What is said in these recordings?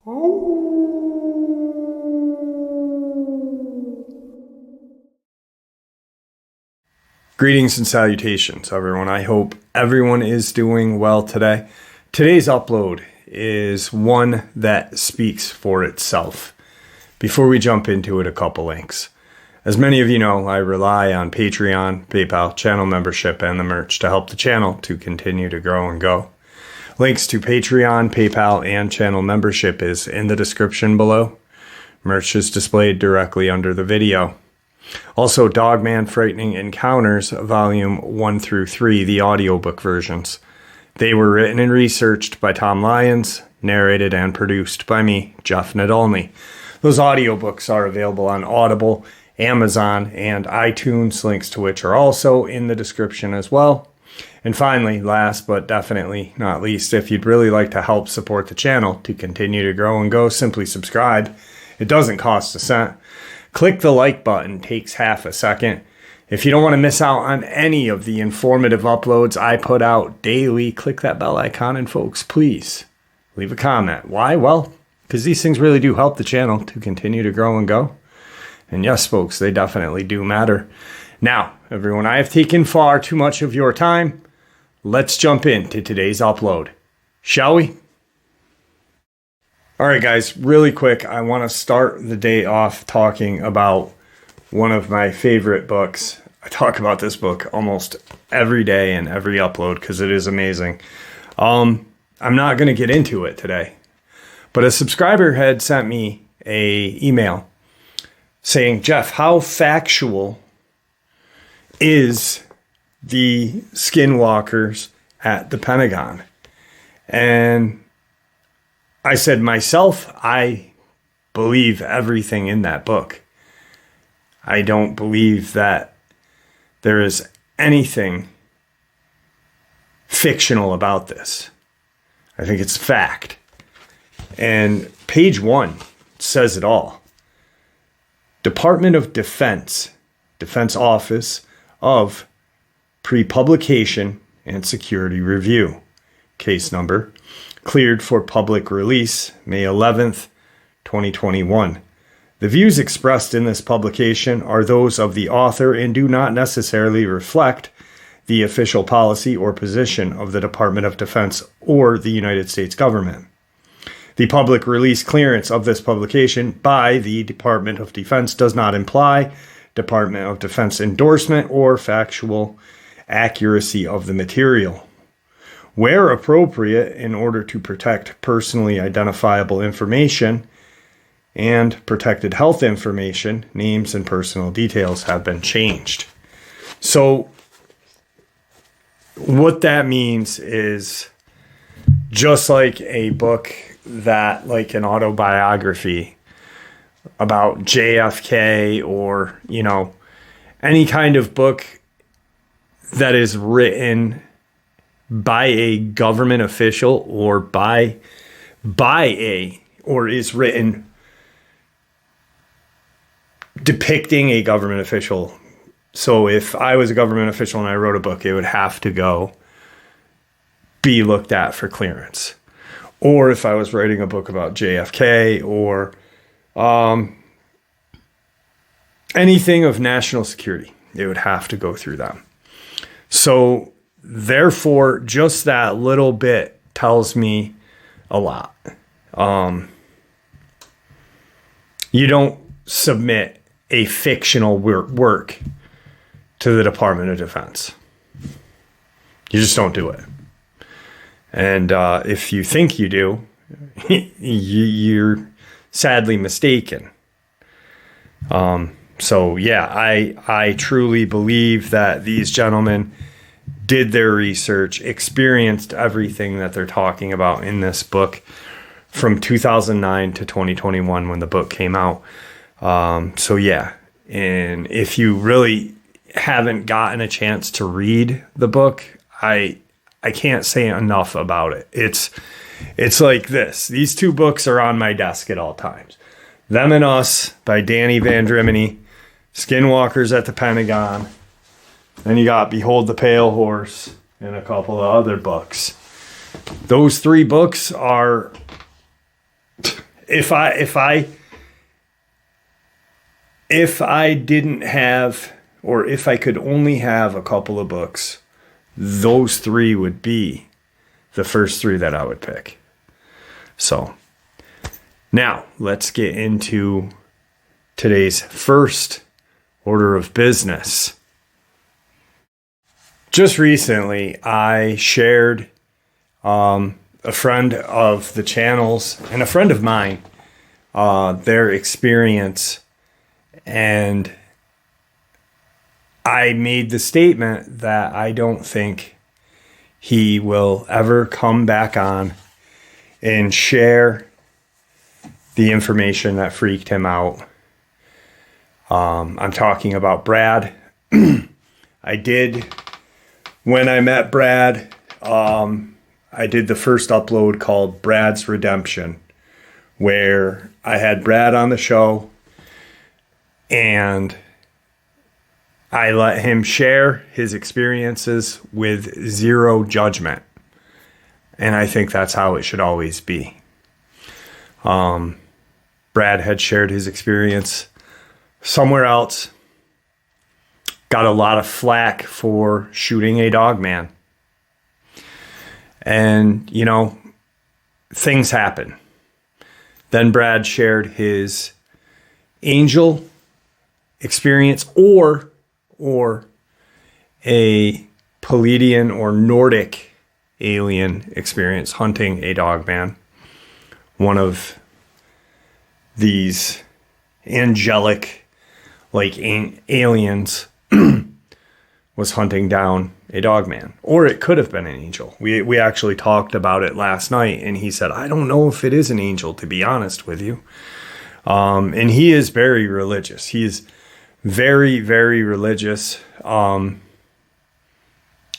Greetings and salutations, everyone. I hope everyone is doing well today. Today's upload is one that speaks for itself. Before we jump into it, a couple links. As many of you know, I rely on Patreon, PayPal, channel membership, and the merch to help the channel to continue to grow and go. Links to Patreon, PayPal, and channel membership is in the description below. Merch is displayed directly under the video. Also, Dogman Frightening Encounters, Volume 1 through 3, the audiobook versions. They were written and researched by Tom Lyons, narrated and produced by me, Jeff Nadolny. Those audiobooks are available on Audible, Amazon, and iTunes, links to which are also in the description as well. And finally, last but definitely not least, if you'd really like to help support the channel to continue to grow and go, simply subscribe. It doesn't cost a cent. Click the like button, takes half a second. If you don't want to miss out on any of the informative uploads I put out daily, click that bell icon, and folks, please leave a comment. Why? Well, because these things really do help the channel to continue to grow and go. And yes, folks, they definitely do matter. Now, everyone, I have taken far too much of your time. Let's jump into today's upload, shall we? All right, guys, really quick, I want to start the day off talking about one of my favorite books. I talk about this book almost every day in every upload because it is amazing. I'm not going to get into it today, but a subscriber had sent me an email saying, Jeff, how factual is the skinwalkers at the Pentagon? And I said, myself, I believe everything in that book. I don't believe that there is anything fictional about this. I think it's fact. And page 1 says it all. Department of Defense, Defense Office of Pre-Publication and Security Review. Case number. Cleared for public release, May 11th, 2021. The views expressed in this publication are those of the author and do not necessarily reflect the official policy or position of the Department of Defense or the United States government. The public release clearance of this publication by the Department of Defense does not imply Department of Defense endorsement or factual accuracy of the material. Where appropriate, in order to protect personally identifiable information and protected health information, names and personal details have been changed. So what that means is, just like a book that, like an autobiography about JFK, or, you know, any kind of book that is written by a government official or or is written depicting a government official. So if I was a government official and I wrote a book, it would have to be looked at for clearance. Or if I was writing a book about JFK or anything of national security, it would have to go through them. So therefore, just that little bit tells me a lot. You don't submit a fictional work to the Department of Defense. You just don't do it. And if you think you do, you're sadly mistaken. So yeah, I truly believe that these gentlemen did their research, experienced everything that they're talking about in this book from 2009 to 2021 when the book came out. So yeah, and if you really haven't gotten a chance to read the book, I can't say enough about it. It's like this. These two books are on my desk at all times. Them and Us by Danny Van Drimeny, Skinwalkers at the Pentagon. Then you got Behold the Pale Horse and a couple of other books. Those three books are if I didn't have, or if I could only have a couple of books, those three would be the first three that I would pick. So now let's get into today's first order of business. Just recently, I shared a friend of the channel's and a friend of mine, their experience, and I made the statement that I don't think he will ever come back on and share the information that freaked him out. I'm talking about Brad. When I met Brad, I did the first upload called Brad's Redemption, where I had Brad on the show and I let him share his experiences with zero judgment. And I think that's how it should always be. Brad had shared his experience somewhere else. Got a lot of flack for shooting a Dogman. And, you know, things happen. Then Brad shared his angel experience or a Palladian or Nordic alien experience hunting a Dogman. One of these angelic, like aliens, was hunting down a Dogman. Or it could have been an angel. We actually talked about it last night, and he said, I don't know if it is an angel, to be honest with you. And he is very religious. He is very, very religious.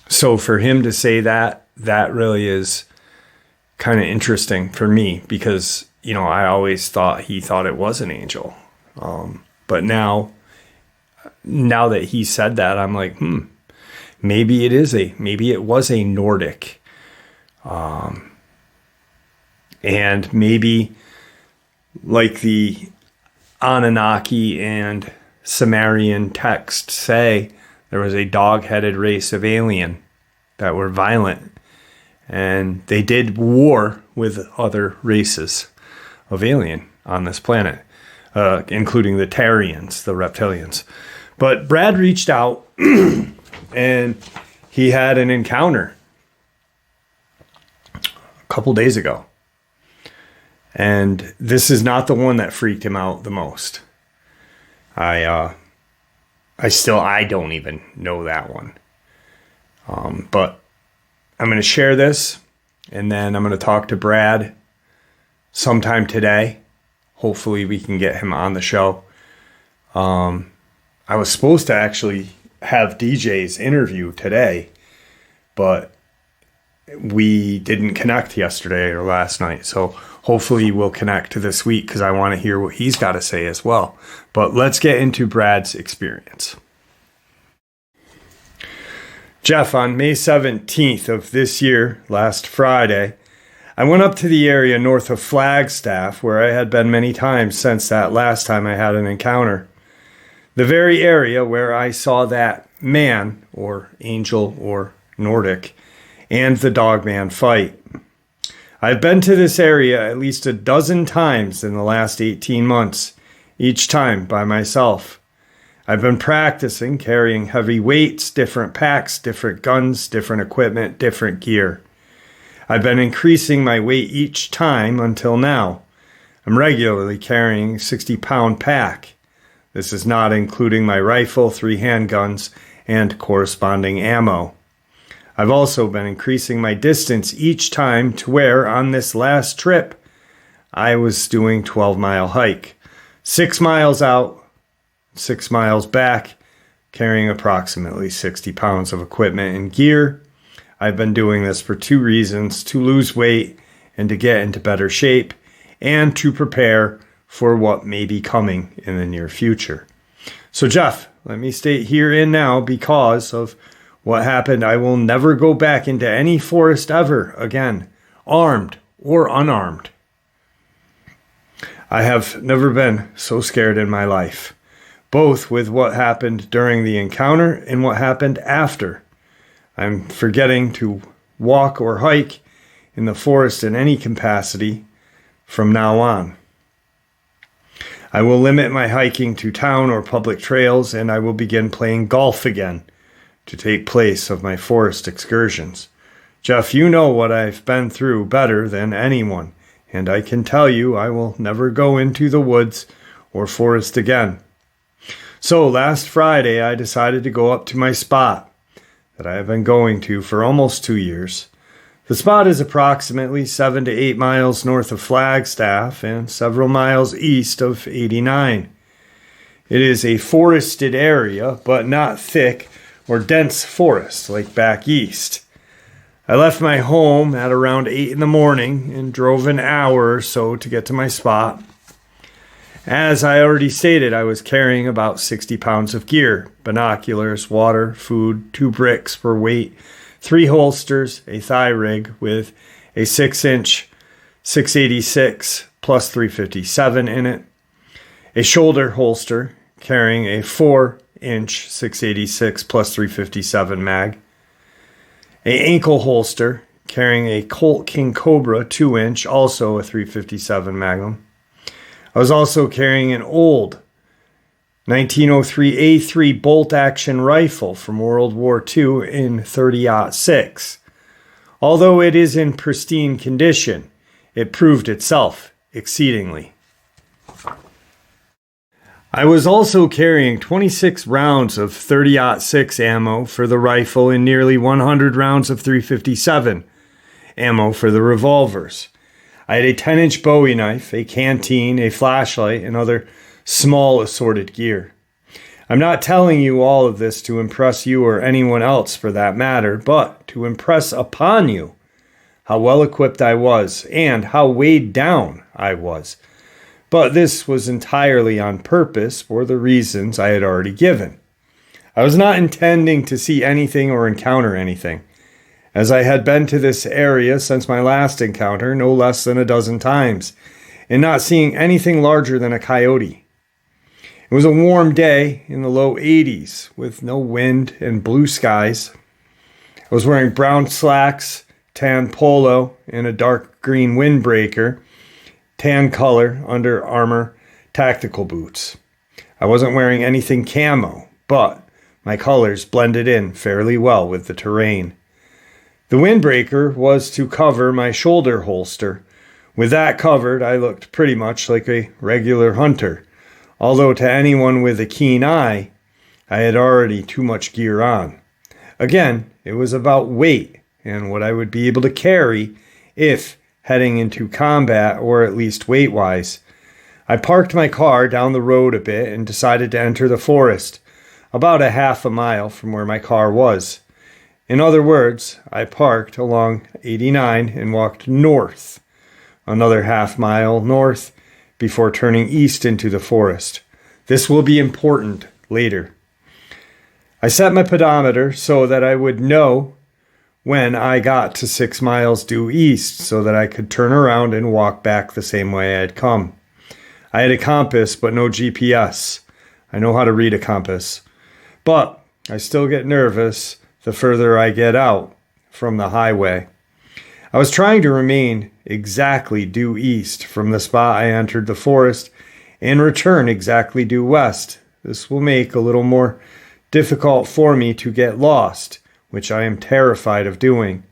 So for him to say that really is kind of interesting for me, because, you know, I always thought he thought it was an angel. But now that he said that, I'm like, maybe it was a Nordic. And maybe like the Anunnaki and Sumerian texts say, there was a dog-headed race of alien that were violent, and they did war with other races of alien on this planet, including the Terrians, the Reptilians. But Brad reached out and he had an encounter a couple days ago. And this is not the one that freaked him out the most. I don't even know that one. But I'm going to share this, and then I'm going to talk to Brad sometime today. Hopefully we can get him on the show. I was supposed to actually have DJ's interview today, but we didn't connect yesterday or last night. So hopefully we'll connect this week, because I want to hear what he's got to say as well. But let's get into Brad's experience. Jeff, on May 17th of this year, last Friday, I went up to the area north of Flagstaff, where I had been many times since that last time I had an encounter. The very area where I saw that man, or angel, or Nordic, and the Dogman fight. I've been to this area at least a dozen times in the last 18 months, each time by myself. I've been practicing carrying heavy weights, different packs, different guns, different equipment, different gear. I've been increasing my weight each time until now. I'm regularly carrying a 60-pound pack. This is not including my rifle, 3 handguns, and corresponding ammo. I've also been increasing my distance each time to where, on this last trip, I was doing 12-mile hike. 6 miles out, 6 miles back, carrying approximately 60 pounds of equipment and gear. I've been doing this for 2 reasons: to lose weight and to get into better shape, and to prepare for what may be coming in the near future. So Jeff, let me state here and now, because of what happened, I will never go back into any forest ever again, armed or unarmed. I have never been so scared in my life, both with what happened during the encounter and what happened after. I'm forgetting to walk or hike in the forest in any capacity from now on. I will limit my hiking to town or public trails, and I will begin playing golf again to take place of my forest excursions. Jeff, you know what I've been through better than anyone, and I can tell you I will never go into the woods or forest again. So last Friday, I decided to go up to my spot that I have been going to for almost 2 years. The spot is approximately 7 to 8 miles north of Flagstaff and several miles east of 89. It is a forested area, but not thick or dense forest like back east. I left my home at around 8 in the morning and drove an hour or so to get to my spot. As I already stated, I was carrying about 60 pounds of gear: binoculars, water, food, 2 bricks per weight, 3 holsters, a thigh rig with a 6-inch 686 plus 357 in it, a shoulder holster carrying a 4-inch 686 plus 357 mag, a ankle holster carrying a Colt King Cobra 2-inch, also a 357 Magnum. I was also carrying an old 1903 A3 bolt-action rifle from World War II in .30-06. Although it is in pristine condition, it proved itself exceedingly. I was also carrying 26 rounds of .30-06 ammo for the rifle and nearly 100 rounds of .357 ammo for the revolvers. I had a 10-inch Bowie knife, a canteen, a flashlight, and other small assorted gear. I'm not telling you all of this to impress you or anyone else for that matter, but to impress upon you how well equipped I was and how weighed down I was. But this was entirely on purpose for the reasons I had already given. I was not intending to see anything or encounter anything, as I had been to this area since my last encounter no less than a dozen times, and not seeing anything larger than a coyote. It was a warm day in the low 80s with no wind and blue skies. I was wearing brown slacks, tan polo, and a dark green windbreaker, tan color Under Armour tactical boots. I wasn't wearing anything camo, but my colors blended in fairly well with the terrain. The windbreaker was to cover my shoulder holster. With that covered, I looked pretty much like a regular hunter, although to anyone with a keen eye, I had already too much gear on. Again, it was about weight and what I would be able to carry if heading into combat, or at least weight-wise. I parked my car down the road a bit and decided to enter the forest, about a half a mile from where my car was. In other words, I parked along 89 and walked north, another half mile north, before turning east into the forest. This will be important later. I set my pedometer so that I would know when I got to 6 miles due east so that I could turn around and walk back the same way I had come. I had a compass, but no GPS. I know how to read a compass, but I still get nervous the further I get out from the highway. I was trying to remain exactly due east from the spot I entered the forest and return exactly due west. This will make a little more difficult for me to get lost, which I am terrified of doing.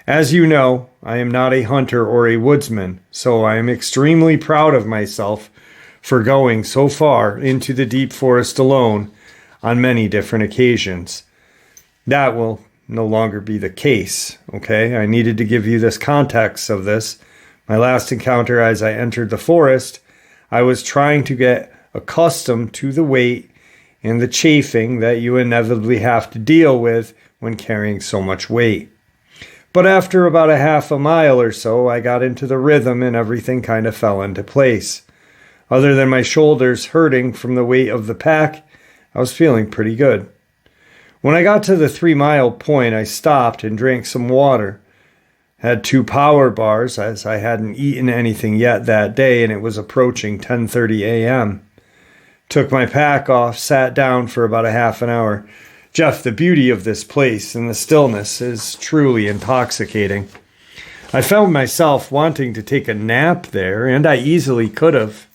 As you know, I am not a hunter or a woodsman, so I am extremely proud of myself for going so far into the deep forest alone on many different occasions. That will no longer be the case, okay? I needed to give you this context of this. My last encounter as I entered the forest, I was trying to get accustomed to the weight and the chafing that you inevitably have to deal with when carrying so much weight. But after about a half a mile or so, I got into the rhythm and everything kind of fell into place. Other than my shoulders hurting from the weight of the pack, I was feeling pretty good. When I got to the 3-mile point, I stopped and drank some water. Had 2 power bars as I hadn't eaten anything yet that day and it was approaching 10:30 a.m. Took my pack off, sat down for about a half an hour. Jeff, the beauty of this place and the stillness is truly intoxicating. I found myself wanting to take a nap there, and I easily could have.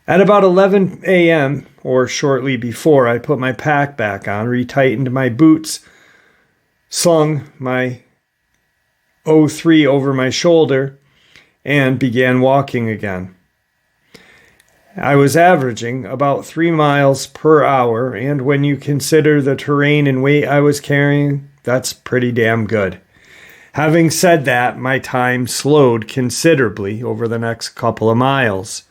At about 11 a.m., or shortly before, I put my pack back on, retightened my boots, slung my O3 over my shoulder, and began walking again. I was averaging about 3 miles per hour, and when you consider the terrain and weight I was carrying, that's pretty damn good. Having said that, my time slowed considerably over the next couple of miles.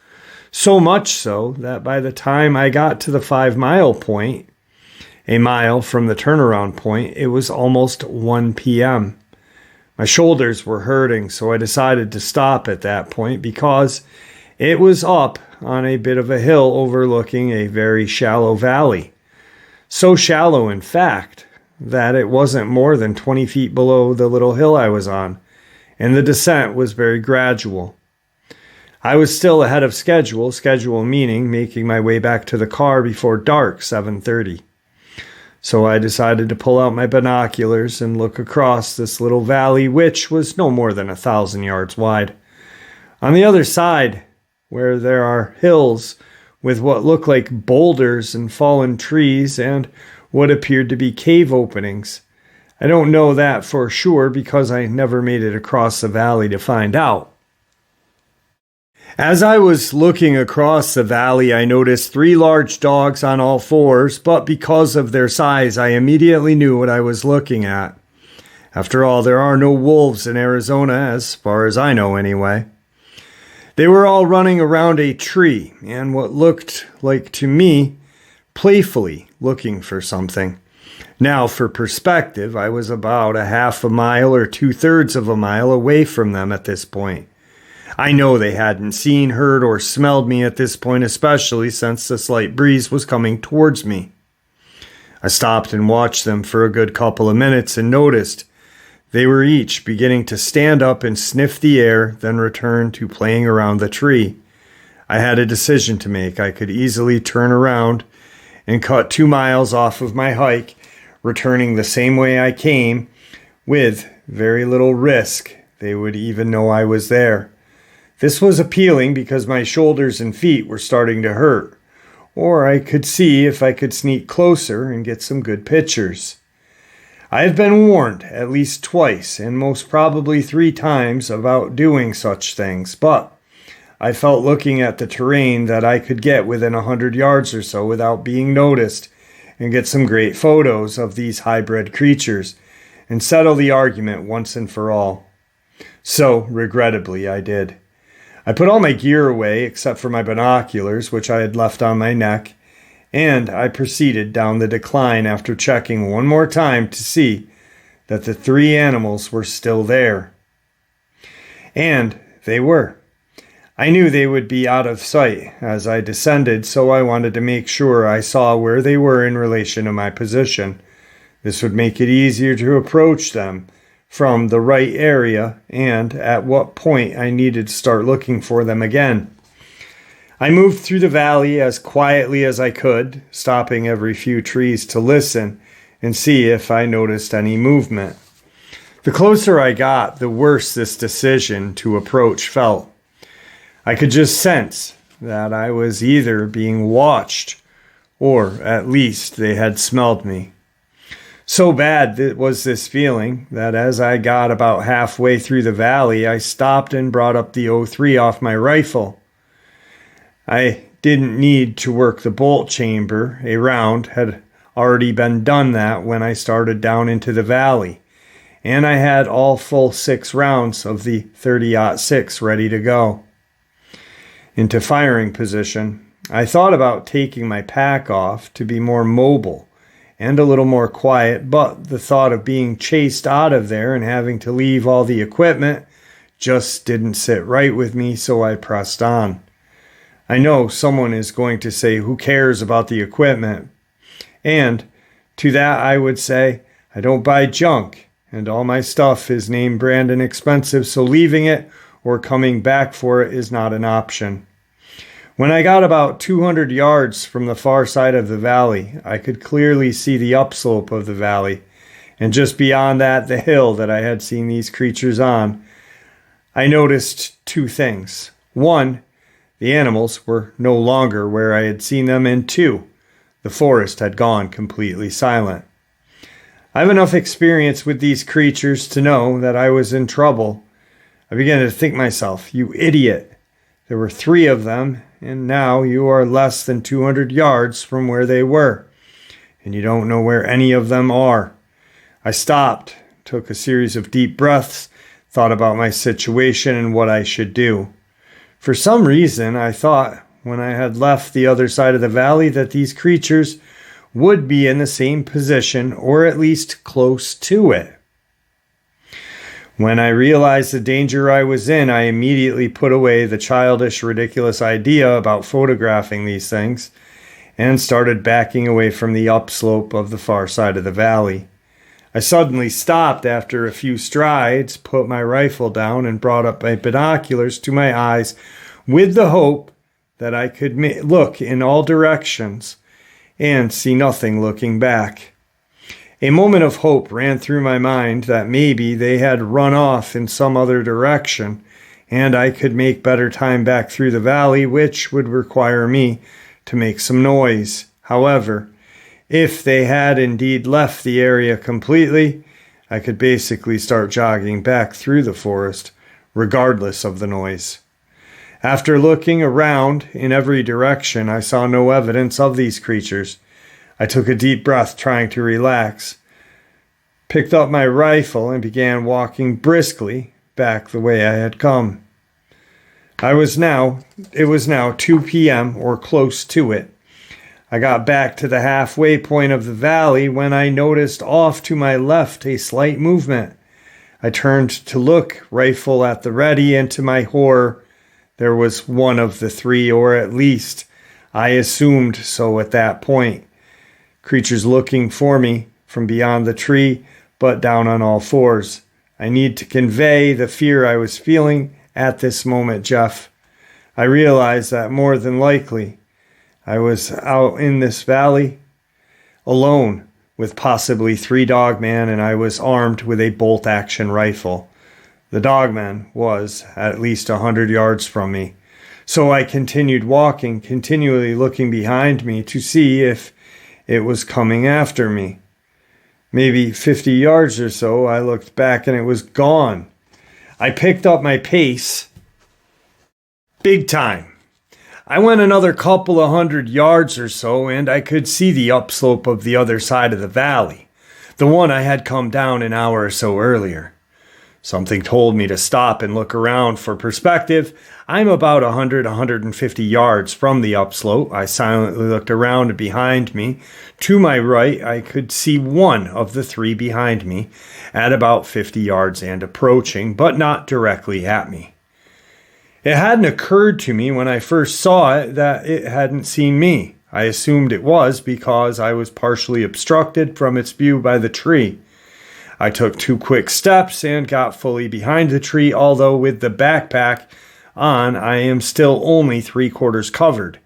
So much so that by the time I got to the 5-mile point, a mile from the turnaround point, it was almost 1 p.m. My shoulders were hurting, so I decided to stop at that point because it was up on a bit of a hill overlooking a very shallow valley. So shallow, in fact, that it wasn't more than 20 feet below the little hill I was on, and the descent was very gradual. I was still ahead of schedule meaning making my way back to the car before dark, 7:30. So I decided to pull out my binoculars and look across this little valley, which was no more than 1,000 yards wide. On the other side, where there are hills with what look like boulders and fallen trees and what appeared to be cave openings. I don't know that for sure because I never made it across the valley to find out. As I was looking across the valley, I noticed 3 large dogs on all 4s, but because of their size, I immediately knew what I was looking at. After all, there are no wolves in Arizona, as far as I know anyway. They were all running around a tree, and what looked like to me, playfully looking for something. Now, for perspective, I was about a half a mile or 2/3 of a mile away from them at this point. I know they hadn't seen, heard, or smelled me at this point, especially since the slight breeze was coming towards me. I stopped and watched them for a good couple of minutes and noticed they were each beginning to stand up and sniff the air, then return to playing around the tree. I had a decision to make. I could easily turn around and cut 2 miles off of my hike, returning the same way I came, with very little risk they would even know I was there. This was appealing because my shoulders and feet were starting to hurt, or I could see if I could sneak closer and get some good pictures. I have been warned at least twice, and most probably 3 times, about doing such things, but I felt looking at the terrain that I could get within 100 yards or so without being noticed and get some great photos of these hybrid creatures and settle the argument once and for all. So, regrettably, I did. I put all my gear away except for my binoculars, which I had left on my neck, and I proceeded down the decline after checking one more time to see that the 3 animals were still there. And they were. I knew they would be out of sight as I descended, so I wanted to make sure I saw where they were in relation to my position. This would make it easier to approach them from the right area and at what point I needed to start looking for them again. I moved through the valley as quietly as I could, stopping every few trees to listen and see if I noticed any movement. The closer I got, the worse this decision to approach felt. I could just sense that I was either being watched or at least they had smelled me. So bad was this feeling that as I got about halfway through the valley, I stopped and brought up the O3 off my rifle. I didn't need to work the bolt chamber. A round had already been done that when I started down into the valley, and I had all full 6 rounds of the 30-06 ready to go. Into firing position, I thought about taking my pack off to be more mobile and a little more quiet, but the thought of being chased out of there and having to leave all the equipment just didn't sit right with me, so I pressed on. I know someone is going to say, who cares about the equipment? And to that I would say, I don't buy junk, and all my stuff is name brand and expensive, so leaving it or coming back for it is not an option. When I got about 200 yards from the far side of the valley, I could clearly see the upslope of the valley, and just beyond that, the hill that I had seen these creatures on. I noticed two things. One, the animals were no longer where I had seen them, and two, the forest had gone completely silent. I have enough experience with these creatures to know that I was in trouble. I began to think myself, you idiot. There were 3 of them, and now you are less than 200 yards from where they were, and you don't know where any of them are. I stopped, took a series of deep breaths, thought about my situation and what I should do. For some reason, I thought when I had left the other side of the valley that these creatures would be in the same position, or at least close to it. When I realized the danger I was in, I immediately put away the childish, ridiculous idea about photographing these things and started backing away from the upslope of the far side of the valley. I suddenly stopped after a few strides, put my rifle down, and brought up my binoculars to my eyes with the hope that I could look in all directions and see nothing looking back. A moment of hope ran through my mind that maybe they had run off in some other direction and I could make better time back through the valley, which would require me to make some noise. However, if they had indeed left the area completely, I could basically start jogging back through the forest, regardless of the noise. After looking around in every direction, I saw no evidence of these creatures. I took a deep breath, trying to relax, picked up my rifle, and began walking briskly back the way I had come. It was now 2 p.m. or close to it. I got back to the halfway point of the valley when I noticed off to my left a slight movement. I turned to look, rifle at the ready, and to my horror, there was one of the 3, or at least I assumed so at that point. Creatures looking for me from beyond the tree, but down on all fours. I need to convey the fear I was feeling at this moment, Jeff. I realized that more than likely I was out in this valley alone with possibly 3 Dogman, and I was armed with a bolt-action rifle. The Dogman was at least 100 yards from me. So I continued walking, continually looking behind me to see if it was coming after me. Maybe 50 yards or so, I looked back and it was gone. I picked up my pace big time. I went another couple of 100 yards or so, and I could see the upslope of the other side of the valley, the one I had come down an hour or so earlier. Something told me to stop and look around for perspective. I'm about 150 yards from the upslope. I silently looked around behind me. To my right, I could see one of the 3 behind me at about 50 yards and approaching, but not directly at me. It hadn't occurred to me when I first saw it that it hadn't seen me. I assumed it was because I was partially obstructed from its view by the tree. I took 2 quick steps and got fully behind the tree, although with the backpack on, I am still only 3/4 covered.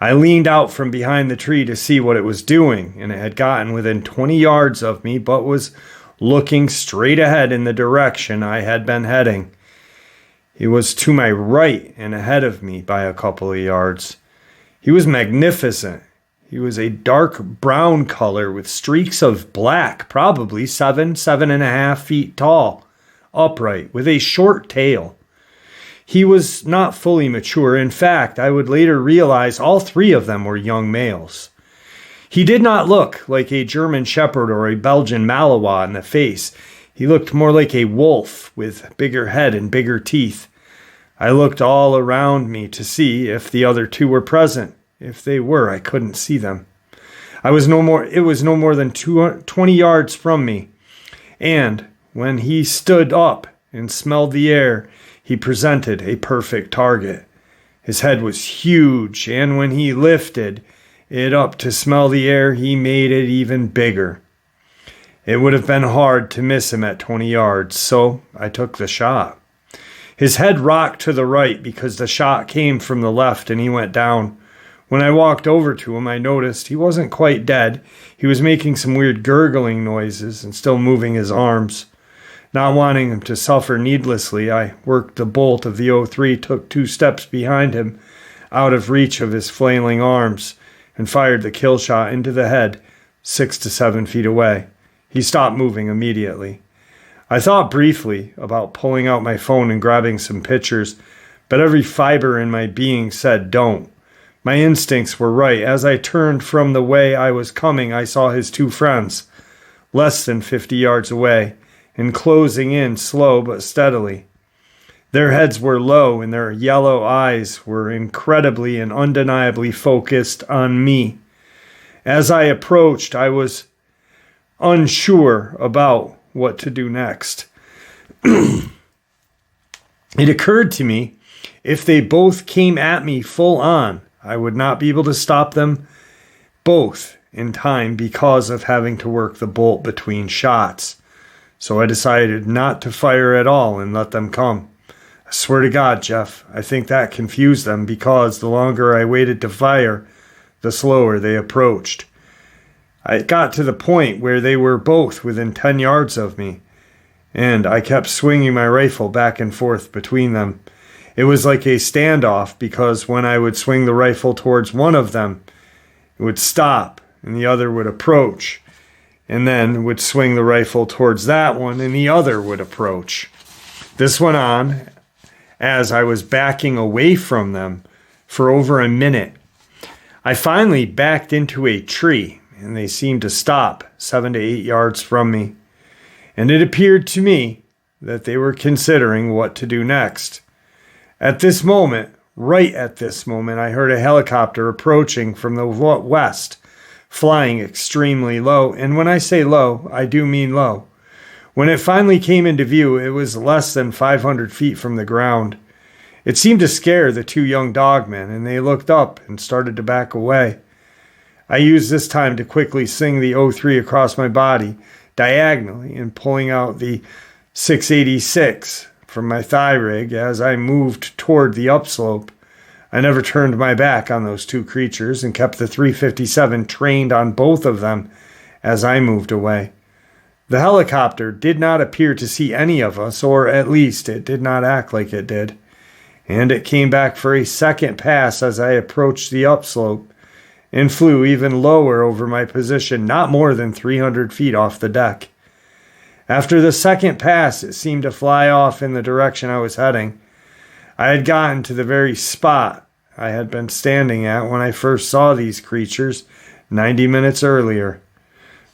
I leaned out from behind the tree to see what it was doing, and it had gotten within 20 yards of me, but was looking straight ahead in the direction I had been heading. He was to my right and ahead of me by a couple of yards. He was magnificent. He was a dark brown color with streaks of black, probably 7.5 feet tall, upright, with a short tail. He was not fully mature. In fact, I would later realize all 3 of them were young males. He did not look like a German Shepherd or a Belgian Malinois in the face. He looked more like a wolf with bigger head and bigger teeth. I looked all around me to see if the other 2 were present. If they were, I couldn't see them. It was no more than 20 yards from me. And when he stood up and smelled the air, he presented a perfect target. His head was huge, and when he lifted it up to smell the air, he made it even bigger. It would have been hard to miss him at 20 yards, so I took the shot. His head rocked to the right because the shot came from the left and he went down. When I walked over to him, I noticed he wasn't quite dead. He was making some weird gurgling noises and still moving his arms. Not wanting him to suffer needlessly, I worked the bolt of the 03, took 2 steps behind him, out of reach of his flailing arms, and fired the kill shot into the head, 6 to 7 feet away. He stopped moving immediately. I thought briefly about pulling out my phone and grabbing some pictures, but every fiber in my being said don't. My instincts were right. As I turned from the way I was coming, I saw his 2 friends, less than 50 yards away, and closing in slow but steadily. Their heads were low and their yellow eyes were incredibly and undeniably focused on me. As I approached, I was unsure about what to do next. It occurred to me, if they both came at me full on, I would not be able to stop them both in time because of having to work the bolt between shots. So I decided not to fire at all and let them come. I swear to God, Jeff, I think that confused them because the longer I waited to fire, the slower they approached. I got to the point where they were both within 10 yards of me, and I kept swinging my rifle back and forth between them. It was like a standoff because when I would swing the rifle towards one of them, it would stop and the other would approach, and then would swing the rifle towards that one and the other would approach. This went on as I was backing away from them for over a minute. I finally backed into a tree and they seemed to stop 7 to 8 yards from me, and it appeared to me that they were considering what to do next. At this moment, right at this moment, I heard a helicopter approaching from the west, flying extremely low. And when I say low, I do mean low. When it finally came into view, it was less than 500 feet from the ground. It seemed to scare the 2 young dogmen, and they looked up and started to back away. I used this time to quickly sing the 03 across my body, diagonally, and pulling out the 686 from my thigh rig as I moved toward the upslope. I never turned my back on those 2 creatures and kept the 357 trained on both of them as I moved away. The helicopter did not appear to see any of us, or at least it did not act like it did, and it came back for a second pass as I approached the upslope and flew even lower over my position, not more than 300 feet off the deck. After the second pass, it seemed to fly off in the direction I was heading. I had gotten to the very spot I had been standing at when I first saw these creatures 90 minutes earlier.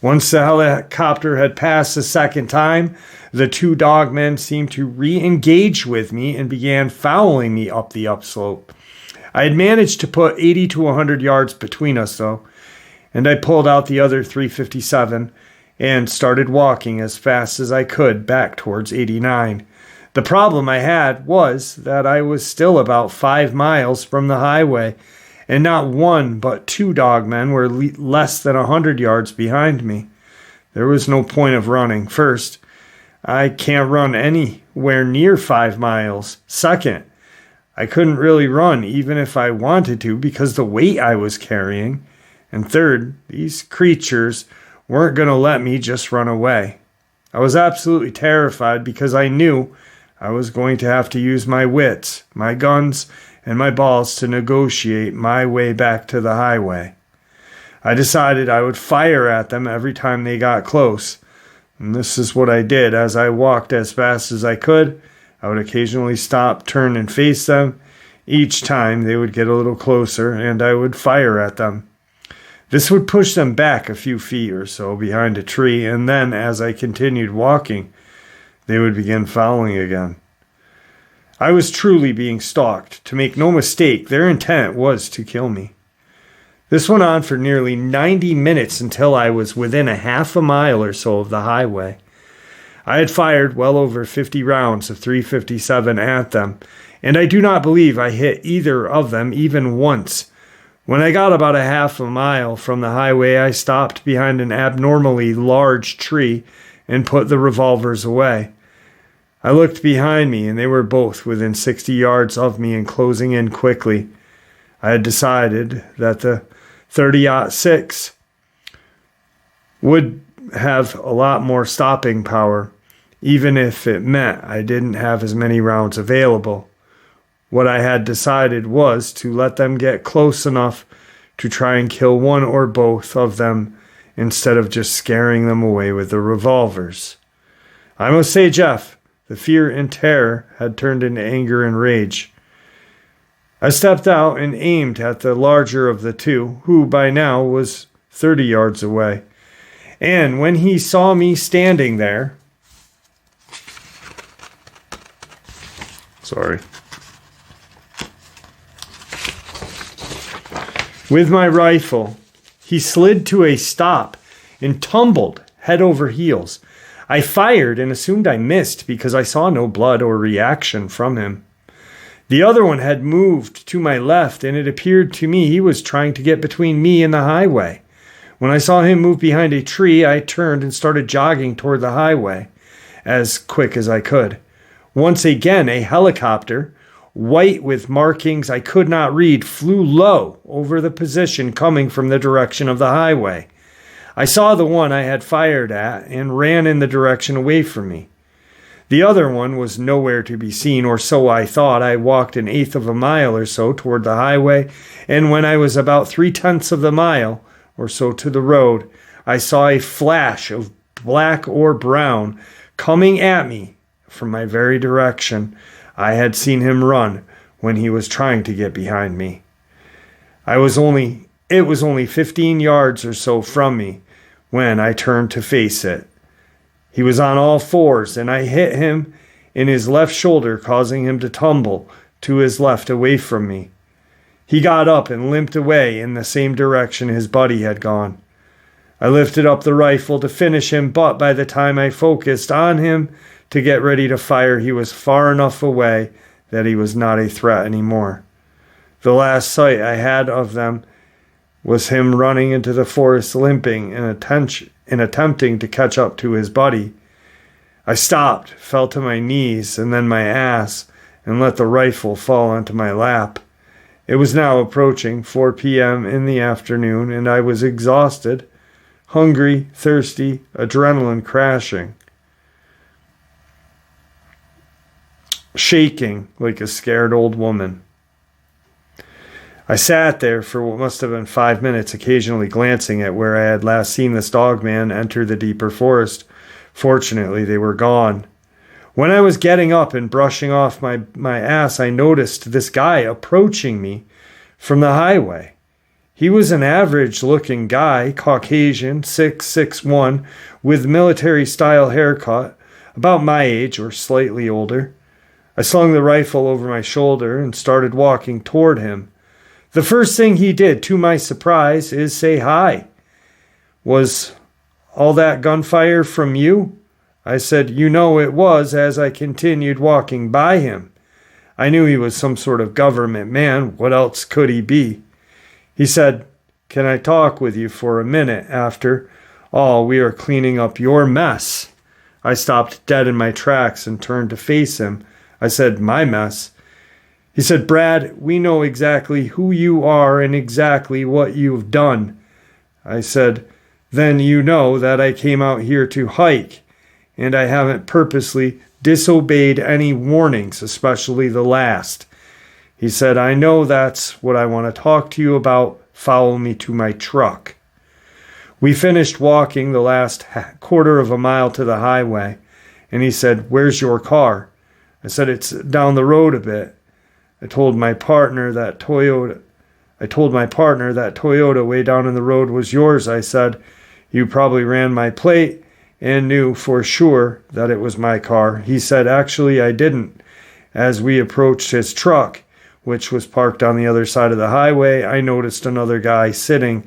Once the helicopter had passed the second time, the 2 dogmen seemed to re-engage with me and began following me up the upslope. I had managed to put 80 to 100 yards between us, though, and I pulled out the other 357 and started walking as fast as I could back towards 89. The problem I had was that I was still about 5 miles from the highway, and not 1 but 2 dogmen were less than 100 yards behind me. There was no point of running. First, I can't run anywhere near 5 miles. Second, I couldn't really run even if I wanted to because the weight I was carrying. And third, these creatures weren't going to let me just run away. I was absolutely terrified because I knew I was going to have to use my wits, my guns, and my balls to negotiate my way back to the highway. I decided I would fire at them every time they got close, and this is what I did. As I walked as fast as I could, I would occasionally stop, turn, and face them. Each time they would get a little closer, and I would fire at them. This would push them back a few feet or so behind a tree, and then as I continued walking, they would begin following again. I was truly being stalked. To make no mistake, their intent was to kill me. This went on for nearly 90 minutes until I was within a half a mile or so of the highway. I had fired well over 50 rounds of 357 at them, and I do not believe I hit either of them even once. When I got about a half a mile from the highway, I stopped behind an abnormally large tree and put the revolvers away. I looked behind me, and they were both within 60 yards of me and closing in quickly. I had decided that the 30-06 would have a lot more stopping power, even if it meant I didn't have as many rounds available. What I had decided was to let them get close enough to try and kill one or both of them instead of just scaring them away with the revolvers. I must say, Jeff, the fear and terror had turned into anger and rage. I stepped out and aimed at the larger of the two, who by now was 30 yards away. And when he saw me standing there, with my rifle, he slid to a stop and tumbled head over heels. I fired and assumed I missed because I saw no blood or reaction from him. The other one had moved to my left, and it appeared to me he was trying to get between me and the highway. When I saw him move behind a tree, I turned and started jogging toward the highway as quick as I could. Once again, a helicopter, white with markings I could not read, flew low over the position coming from the direction of the highway. I saw the one I had fired at and ran in the direction away from me. The other one was nowhere to be seen, or so I thought. I walked an eighth of a mile or so toward the highway, and when I was about 3/10 of the mile or so to the road, I saw a flash of black or brown coming at me from my very direction. I had seen him run when he was trying to get behind me. It was only 15 yards or so from me when I turned to face it. He was on all fours, and I hit him in his left shoulder, causing him to tumble to his left away from me. He got up and limped away in the same direction his buddy had gone. I lifted up the rifle to finish him, but by the time I focused on him to get ready to fire, he was far enough away that he was not a threat anymore. The last sight I had of them was him running into the forest limping and attempting to catch up to his buddy. I stopped, fell to my knees and then my ass, and let the rifle fall onto my lap. It was now approaching 4 p.m. in the afternoon, and I was exhausted, hungry, thirsty, adrenaline crashing, shaking like a scared old woman. I sat there for what must have been 5 minutes, occasionally glancing at where I had last seen this dogman enter the deeper forest. Fortunately, they were gone. When I was getting up and brushing off my ass, I noticed this guy approaching me from the highway. He was an average-looking guy, Caucasian, 6'1", with military-style haircut, about my age or slightly older. I slung the rifle over my shoulder and started walking toward him. The first thing he did, to my surprise, is say hi. "Was all that gunfire from you?" I said, "You know it was," as I continued walking by him. I knew he was some sort of government man. What else could he be? He said, "Can I talk with you for a minute? After all, we are cleaning up your mess." I stopped dead in my tracks and turned to face him. I said, "My mess?" He said, "Brad, we know exactly who you are and exactly what you've done." I said, "Then you know that I came out here to hike, and I haven't purposely disobeyed any warnings, especially the last." He said, "I know that's what I want to talk to you about. Follow me to my truck." We finished walking the last quarter of a mile to the highway, and he said, "Where's your car?" I said, "It's down the road a bit." I told my partner that Toyota way down in the road was yours. I said, "You probably ran my plate and knew for sure that it was my car." He said, "Actually, I didn't." As we approached his truck, which was parked on the other side of the highway, I noticed another guy sitting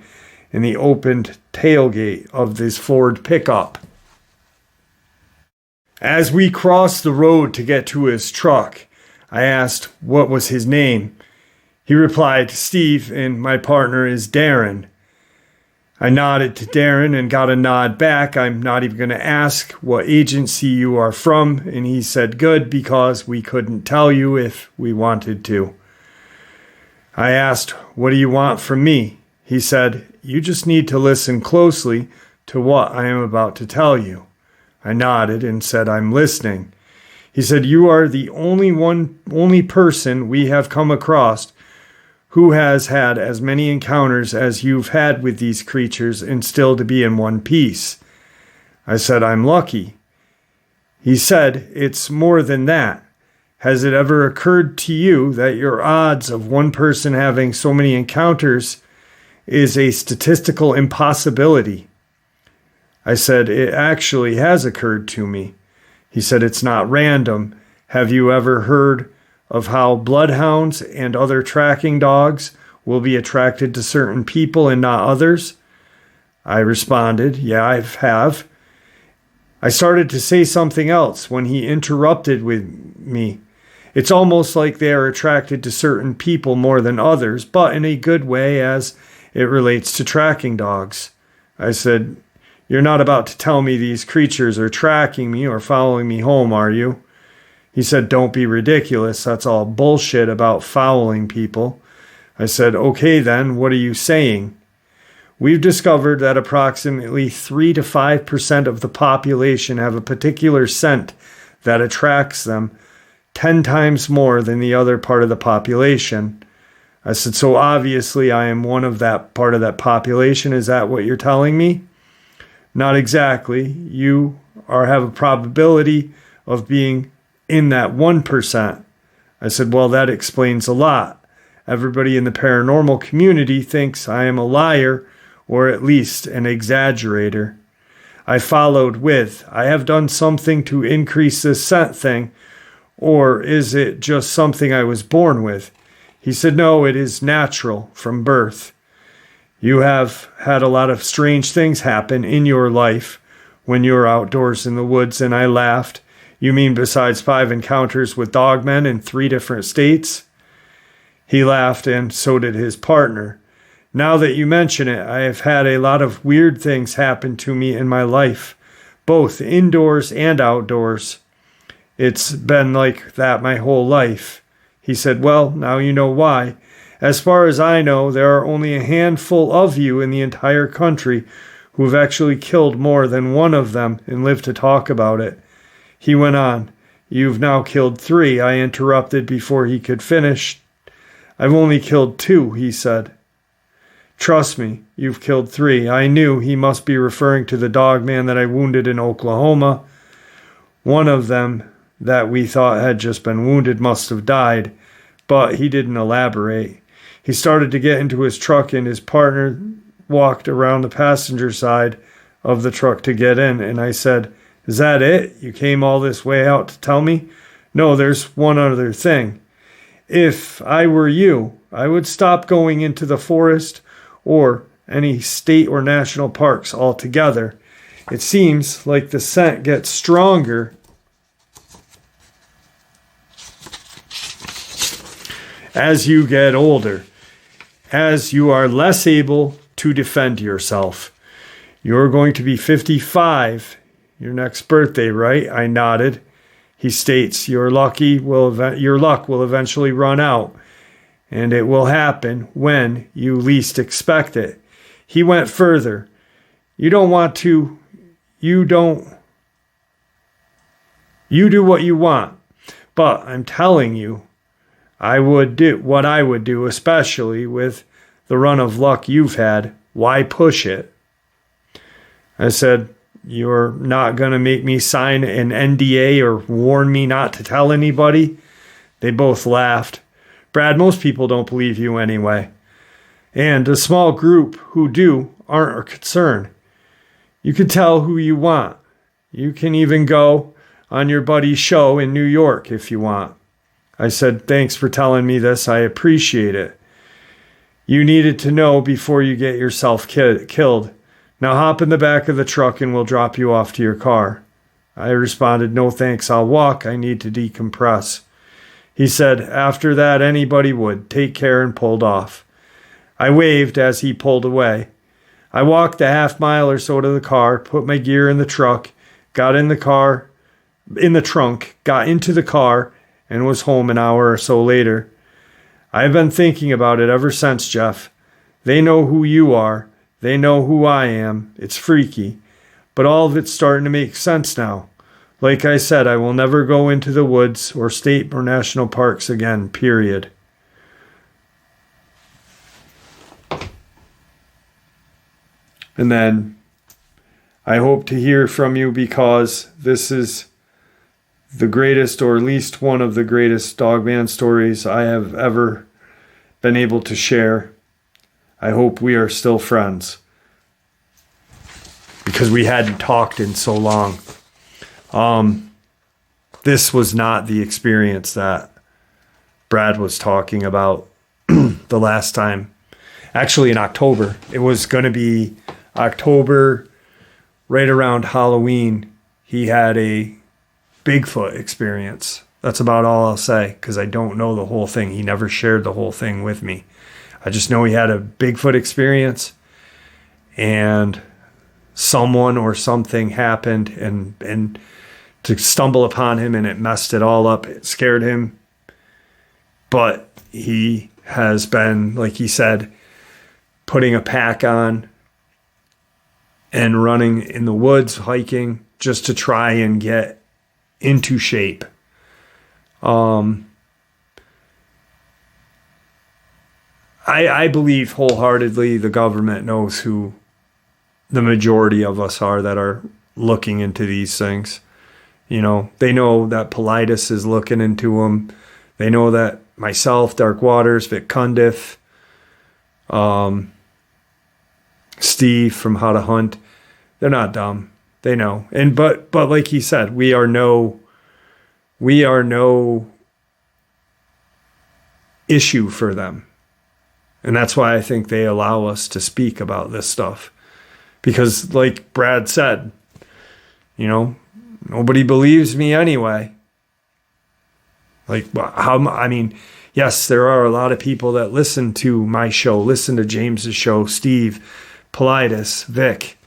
in the opened tailgate of this Ford pickup. As we crossed the road to get to his truck, I asked what was his name. He replied, Steve, and my partner is Darren. I nodded to Darren and got a nod back. I'm not even going to ask what agency you are from. And he said, good, because we couldn't tell you if we wanted to. I asked, what do you want from me? He said, you just need to listen closely to what I am about to tell you. I nodded and said, I'm listening. He said, you are the only person we have come across who has had as many encounters as you've had with these creatures and still to be in one piece. I said, I'm lucky. He said, it's more than that. Has it ever occurred to you that your odds of one person having so many encounters is a statistical impossibility? I said, it actually has occurred to me. He said, it's not random. Have you ever heard of how bloodhounds and other tracking dogs will be attracted to certain people and not others? I responded, yeah, I have. I started to say something else when he interrupted with me. It's almost like they are attracted to certain people more than others, but in a good way as it relates to tracking dogs. I said, you're not about to tell me these creatures are tracking me or following me home, are you? He said, don't be ridiculous. That's all bullshit about following people. I said, okay then, what are you saying? We've discovered that approximately 3 to 5% of the population have a particular scent that attracts them 10 times more than the other part of the population. I said, so obviously I am one of that part of that population. Is that what you're telling me? Not exactly. You have a probability of being in that 1%. I said, well, that explains a lot. Everybody in the paranormal community thinks I am a liar or at least an exaggerator. I followed with, I have done something to increase this scent thing, or is it just something I was born with? He said, no, it is natural from birth. You have had a lot of strange things happen in your life when you're outdoors in the woods. And I laughed. You mean besides 5 encounters with dogmen in 3 different states? He laughed, and so did his partner. Now that you mention it, I have had a lot of weird things happen to me in my life, both indoors and outdoors. It's been like that my whole life. He said, well, now you know why. As far as I know, there are only a handful of you in the entire country who have actually killed more than one of them and lived to talk about it. He went on, you've now killed 3. I interrupted before he could finish. I've only killed 2, he said. Trust me, you've killed 3. I knew he must be referring to the dogman that I wounded in Oklahoma. One of them that we thought had just been wounded must have died, but he didn't elaborate. He started to get into his truck, and his partner walked around the passenger side of the truck to get in, and I said, is that it? You came all this way out to tell me? No, there's one other thing. If I were you, I would stop going into the forest or any state or national parks altogether. It seems like the scent gets stronger as you get older, as you are less able to defend yourself. You're going to be 55, your next birthday, right? I nodded. He states, your luck will eventually run out, and it will happen when you least expect it. He went further. You do what you want, but I'm telling you, I would do what I would do, especially with the run of luck you've had. Why push it? I said, you're not going to make me sign an NDA or warn me not to tell anybody? They both laughed. Brad, most people don't believe you anyway. And a small group who do aren't a concern. You can tell who you want. You can even go on your buddy's show in New York if you want. I said, thanks for telling me this. I appreciate it. You needed to know before you get yourself killed. Now hop in the back of the truck and we'll drop you off to your car. I responded, no thanks, I'll walk. I need to decompress. He said, after that, anybody would. Take care, and pulled off. I waved as he pulled away. I walked a half-mile or so to the car, put my gear in the truck, got in the trunk, got into the car, and was home an hour or so later. I've been thinking about it ever since, Jeff. They know who you are. They know who I am. It's freaky. But all of it's starting to make sense now. Like I said, I will never go into the woods or state or national parks again, period. And then, I hope to hear from you because this is the greatest, or at least one of the greatest Dogman stories I have ever been able to share. I hope we are still friends because we hadn't talked in so long. This was not the experience that Brad was talking about the last time. Actually, in October. It was going to be October, right around Halloween. He had a Bigfoot experience. That's about all I'll say because I don't know the whole thing. He never shared the whole thing with me. I just know he had a Bigfoot experience and someone or something happened and to stumble upon him, and it messed it all up. It scared him. But he has been, like he said, putting a pack on and running in the woods, hiking, just to try and get into shape. I believe wholeheartedly the government knows who the majority of us are that are looking into these things. You know, they know that Politis is looking into them. They know that myself, Dark Waters, Vic Cundiff, Steve from How to Hunt, they're not dumb. They know. And but like he said, we are no issue for them. And that's why I think they allow us to speak about this stuff. Because like Brad said, you know, nobody believes me anyway. Like, yes, there are a lot of people that listen to my show, listen to James's show, Steve, Politis, Vic.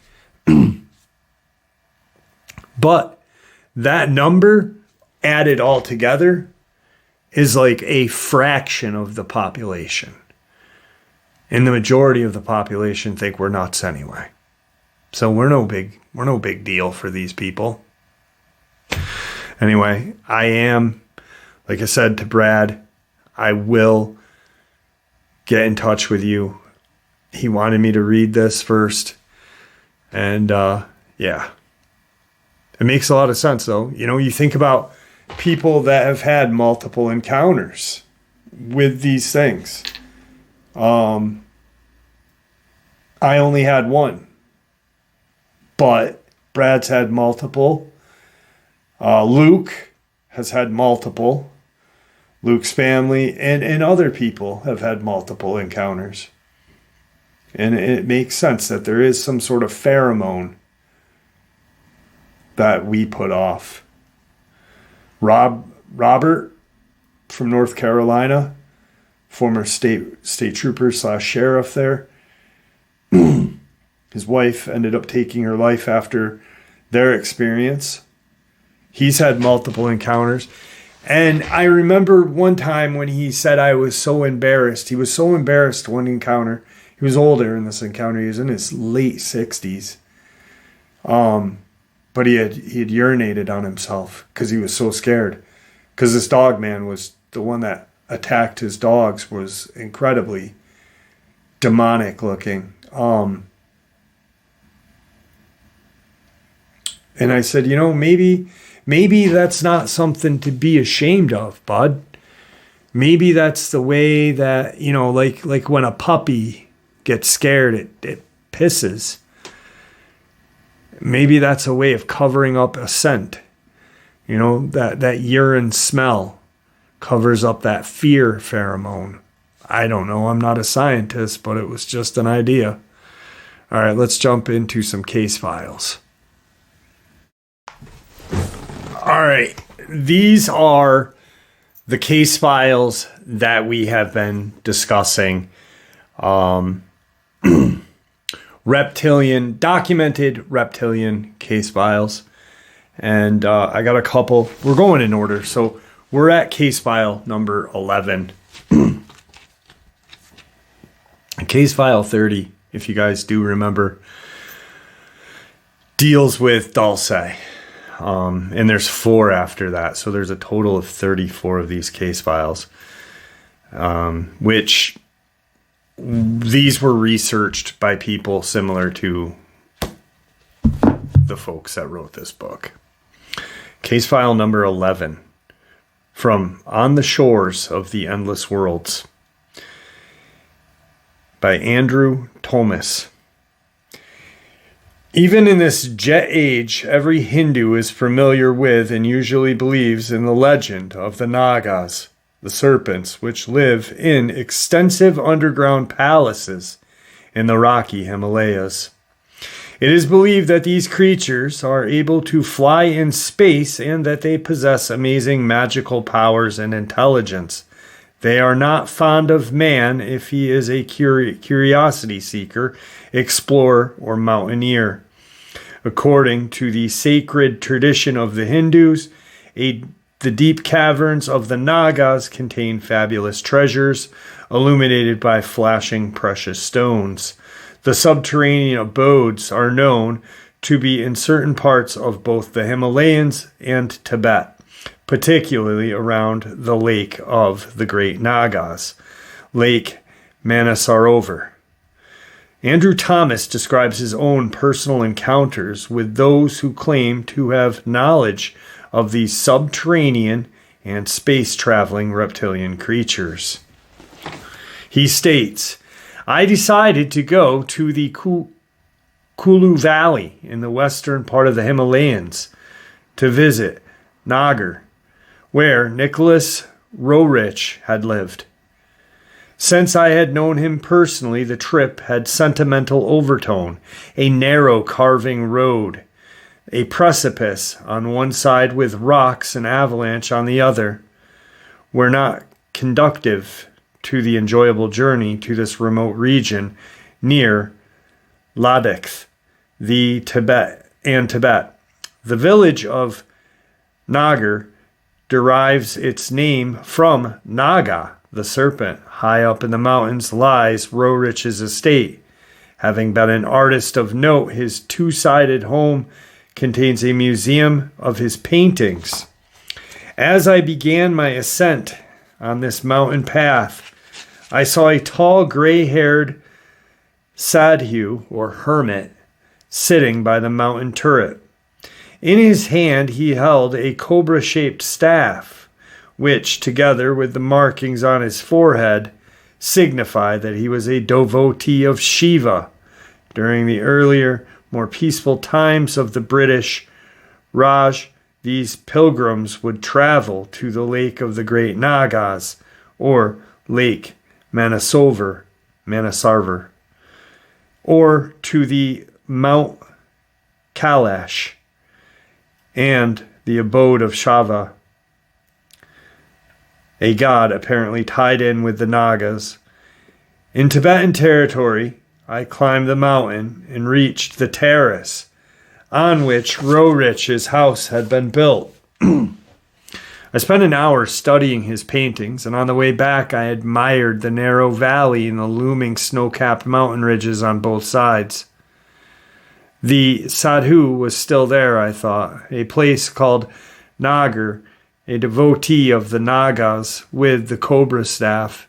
But that number added all together is like a fraction of the population. And the majority of the population think we're nuts anyway. So we're no big deal for these people. Anyway, I am, like I said to Brad, I will get in touch with you. He wanted me to read this first. And yeah. It makes a lot of sense though. You know, you think about people that have had multiple encounters with these things. I only had one, but Brad's had multiple. Luke has had multiple. Luke's family and other people have had multiple encounters. And it makes sense that there is some sort of pheromone that we put off. Robert from North Carolina, former state trooper / sheriff there. His wife ended up taking her life after their experience. He's had multiple encounters. And I remember one time when he said I was so embarrassed. He was so embarrassed one encounter. He was older in this encounter. He was in his late 60s. But he had urinated on himself because he was so scared. Because this Dogman was the one that attacked his dogs, was incredibly demonic looking. And I said, you know, maybe that's not something to be ashamed of, bud. Maybe that's the way that, you know, like when a puppy gets scared, it pisses. Maybe that's a way of covering up a scent. You know, that urine smell covers up that fear pheromone. I don't know. I'm not a scientist, but it was just an idea. All right, let's jump into some case files. All right, these are the case files that we have been discussing, documented reptilian case files. And I got a couple. We're going in order. So we're at case file number 11. Case file 30, if you guys do remember, deals with Dulce. And there's 4 after that. So there's a total of 34 of these case files, which these were researched by people similar to the folks that wrote this book. Case file number 11, from On the Shores of the Endless Worlds, by Andrew Thomas. Even in this jet age, every Hindu is familiar with and usually believes in the legend of the Nagas, the serpents, which live in extensive underground palaces in the rocky Himalayas. It is believed that these creatures are able to fly in space and that they possess amazing magical powers and intelligence. They are not fond of man if he is a curiosity seeker, explorer, or mountaineer. According to the sacred tradition of the Hindus, the deep caverns of the Nagas contain fabulous treasures, illuminated by flashing precious stones. The subterranean abodes are known to be in certain parts of both the Himalayas and Tibet, particularly around the lake of the Great Nagas, Lake Manasarovar. Andrew Thomas describes his own personal encounters with those who claim to have knowledge of these subterranean and space-traveling reptilian creatures. He states, I decided to go to the Kulu Valley in the western part of the Himalayas to visit Nagar, where Nicholas Roerich had lived. Since I had known him personally, the trip had sentimental overtone, a narrow carving road, a precipice on one side with rocks and avalanche on the other, were not conducive to the enjoyable journey to this remote region near Ladakh, Tibet. The village of Nagar derives its name from Naga, the serpent. High up in the mountains lies Roerich's estate. Having been an artist of note, his two-sided home contains a museum of his paintings. As I began my ascent on this mountain path, I saw a tall, gray-haired sadhu, or hermit, sitting by the mountain turret. In his hand he held a cobra-shaped staff, which, together with the markings on his forehead, signified that he was a devotee of Shiva. During the earlier, more peaceful times of the British Raj, these pilgrims would travel to the Lake of the Great Nagas, or Lake Manasarovar, or to the Mount Kailash and the abode of Shiva, a god apparently tied in with the Nagas. In Tibetan territory, I climbed the mountain and reached the terrace on which Roerich's house had been built. I spent an hour studying his paintings, and on the way back I admired the narrow valley and the looming snow-capped mountain ridges on both sides. The sadhu was still there, I thought, a place called Nagar, a devotee of the Nagas with the cobra staff.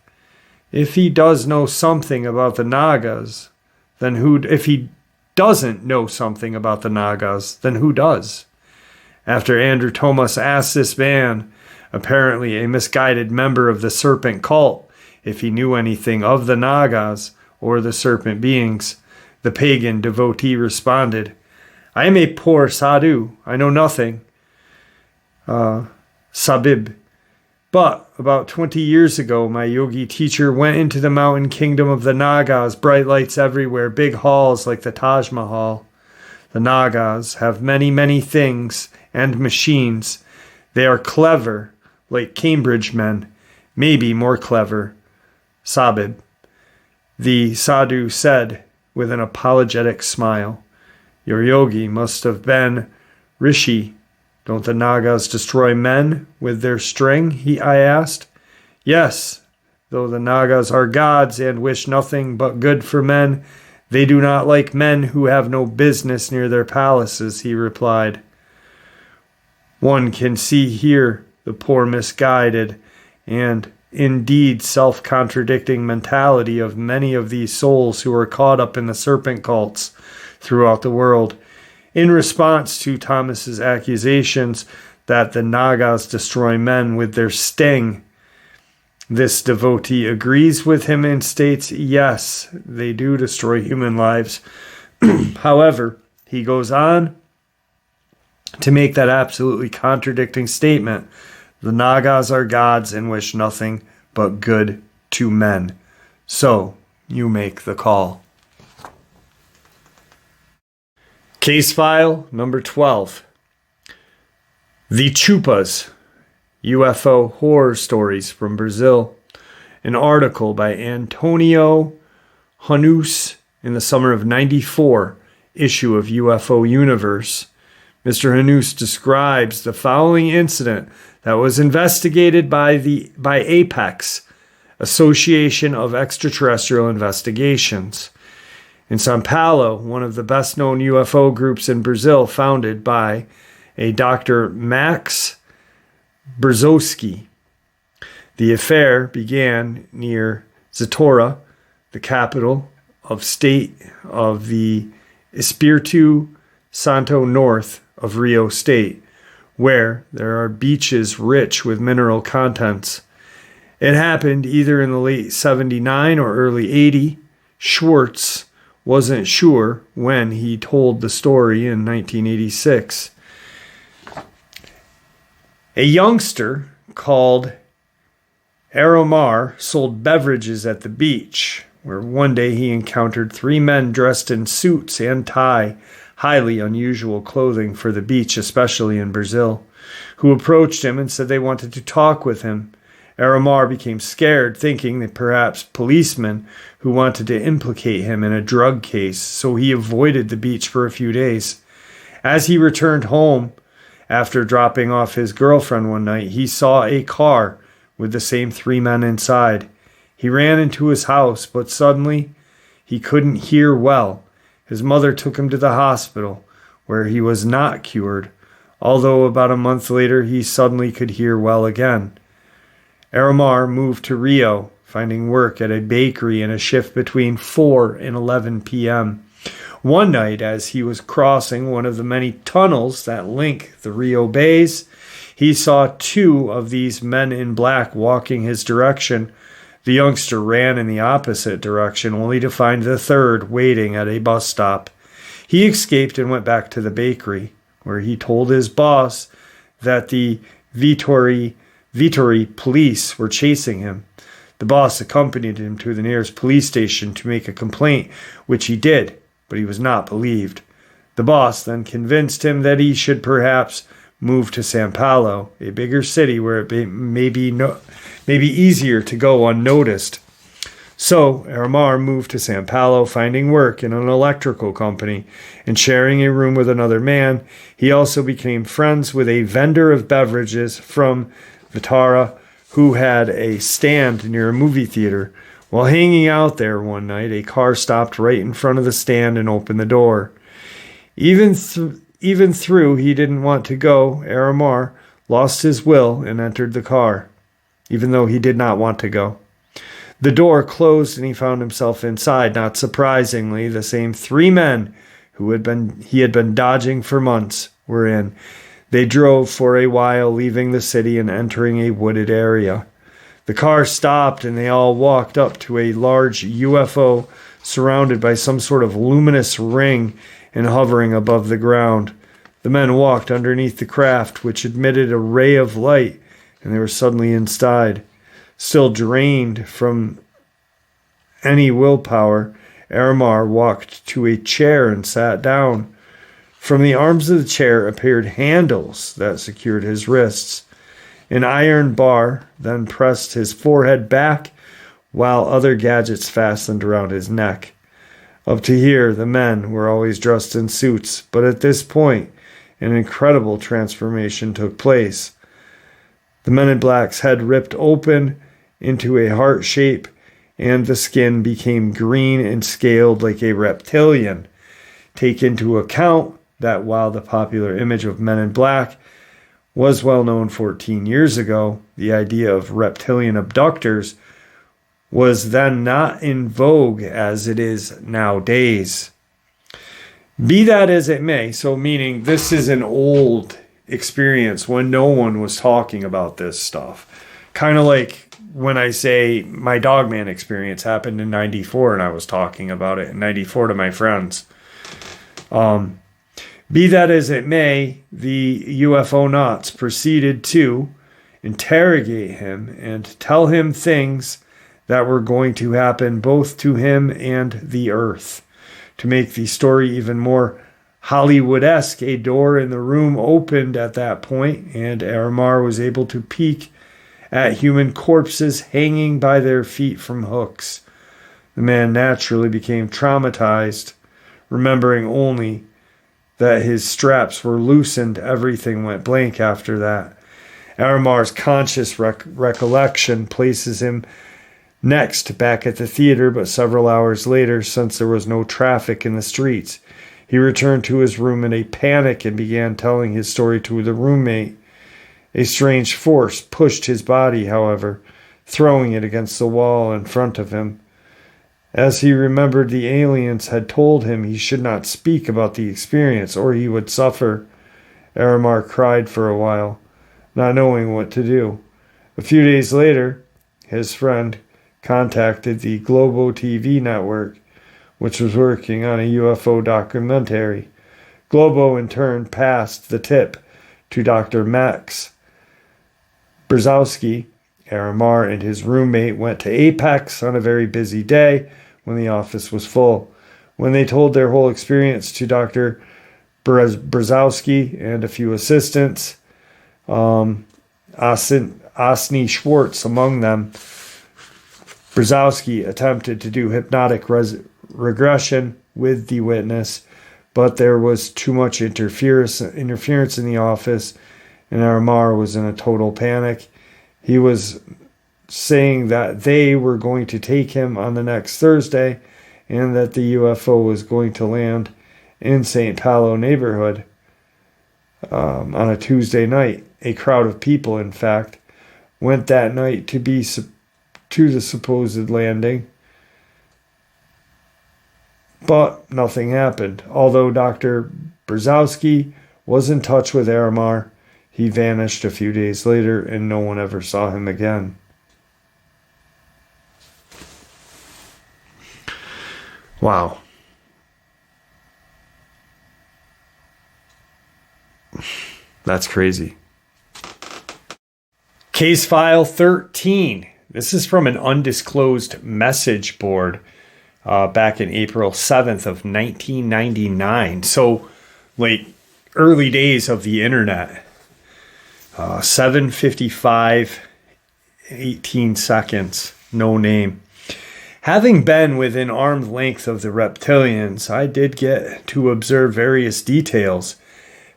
If he does know something about the Nagas, then if he doesn't know something about the Nagas, then who does? After Andrew Thomas asked this man, apparently a misguided member of the serpent cult, if he knew anything of the Nagas or the serpent beings, the pagan devotee responded, I am a poor sadhu. I know nothing. Sabib. But about 20 years ago, my yogi teacher went into the mountain kingdom of the Nagas, bright lights everywhere, big halls like the Taj Mahal. The Nagas have many, many things and machines. They are clever, like Cambridge men, maybe more clever. Sabid. The sadhu said with an apologetic smile. Your yogi must have been Rishi. Don't the Nagas destroy men with their string? I asked. Yes, though the Nagas are gods and wish nothing but good for men, they do not like men who have no business near their palaces, he replied. One can see here the poor misguided and indeed self-contradicting mentality of many of these souls who are caught up in the serpent cults throughout the world. In response to Thomas's accusations that the Nagas destroy men with their sting, this devotee agrees with him and states, yes, they do destroy human lives. However, he goes on to make that absolutely contradicting statement. The Nagas are gods and wish nothing but good to men. So, you make the call. Case file number 12. The Chupas, UFO Horror Stories from Brazil. An article by Antonio Hanus in the summer of '94 issue of UFO Universe. Mr. Hanus describes the following incident that was investigated by APEX, Association of Extraterrestrial Investigations. In São Paulo, one of the best-known UFO groups in Brazil, founded by a Dr. Max Brzozowski. The affair began near Zatora, the capital of state of the Espírito Santo north of Rio State, where there are beaches rich with mineral contents. It happened either in the late 79 or early 80. Schwartz wasn't sure when he told the story in 1986. A youngster called Aromar sold beverages at the beach, where one day he encountered 3 men dressed in suits and tie, highly unusual clothing for the beach, especially in Brazil, who approached him and said they wanted to talk with him. Aromar became scared, thinking that perhaps policemen who wanted to implicate him in a drug case, so he avoided the beach for a few days. As he returned home after dropping off his girlfriend one night, he saw a car with the same 3 men inside. He ran into his house, but suddenly he couldn't hear well. His mother took him to the hospital, where he was not cured, although about a month later he suddenly could hear well again. Aromar moved to Rio, finding work at a bakery in a shift between 4 and 11 p.m. One night, as he was crossing one of the many tunnels that link the Rio bays, he saw 2 of these men in black walking his direction. The youngster ran in the opposite direction, only to find the 3rd waiting at a bus stop. He escaped and went back to the bakery, where he told his boss that the Vitória police were chasing him. The boss accompanied him to the nearest police station to make a complaint, which he did, but he was not believed. The boss then convinced him that he should perhaps move to São Paulo, a bigger city where it may be easier to go unnoticed. So Aromar moved to São Paulo, finding work in an electrical company and sharing a room with another man. He also became friends with a vendor of beverages from Vitara who had a stand near a movie theater. While hanging out there one night, a car stopped right in front of the stand and opened the door. Even though he didn't want to go, Aromar lost his will and entered the car, even though he did not want to go. The door closed and he found himself inside. Not surprisingly, the same 3 men who he had been dodging for months were in. They drove for a while, leaving the city and entering a wooded area. The car stopped and they all walked up to a large UFO surrounded by some sort of luminous ring and hovering above the ground. The men walked underneath the craft, which emitted a ray of light, and they were suddenly inside. Still drained from any willpower, Aromar walked to a chair and sat down. From the arms of the chair appeared handles that secured his wrists. An iron bar then pressed his forehead back, while other gadgets fastened around his neck. Up to here, the men were always dressed in suits, but at this point, an incredible transformation took place. The Men in Black's head ripped open into a heart shape, and the skin became green and scaled like a reptilian. Take into account that while the popular image of Men in Black was well known 14 years ago, the idea of reptilian abductors was then not in vogue as it is nowadays. Be that as it may, so meaning this is an old experience when no one was talking about this stuff. Kind of like when I say my Dogman experience happened in 94 and I was talking about it in 94 to my friends. Be that as it may, the UFO nuts proceeded to interrogate him and tell him things that were going to happen both to him and the Earth. To make the story even more Hollywood-esque, a door in the room opened at that point, and Aramar was able to peek at human corpses hanging by their feet from hooks. The man naturally became traumatized, remembering only that his straps were loosened. Everything went blank after that. Aramar's conscious recollection places him next back at the theater, but several hours later, since there was no traffic in the streets, he returned to his room in a panic and began telling his story to the roommate. A strange force pushed his body, however, throwing it against the wall in front of him. As he remembered, the aliens had told him he should not speak about the experience or he would suffer. Aramar cried for a while, not knowing what to do. A few days later, his friend contacted the Globo TV network, which was working on a UFO documentary. Globo, in turn, passed the tip to Dr. Max Brzezowski. Aramar and his roommate went to Apex on a very busy day when the office was full. When they told their whole experience to Dr. Brzezowski and a few assistants, Osni Schwartz among them, Brzezowski attempted to do hypnotic regression with the witness, but there was too much interference in the office, and Aramar was in a total panic. He was saying that they were going to take him on the next Thursday and that the UFO was going to land in St. Paulo neighborhood on a Tuesday night. A crowd of people, in fact, went that night to the supposed landing, but nothing happened. Although Dr. Brzezowski was in touch with Aramar, he vanished a few days later and no one ever saw him again. Wow. That's crazy. Case file 13. This is from an undisclosed message board back in April 7th of 1999. So, like, early days of the internet. 7:55, 18 seconds, no name. Having been within arm's length of the reptilians, I did get to observe various details.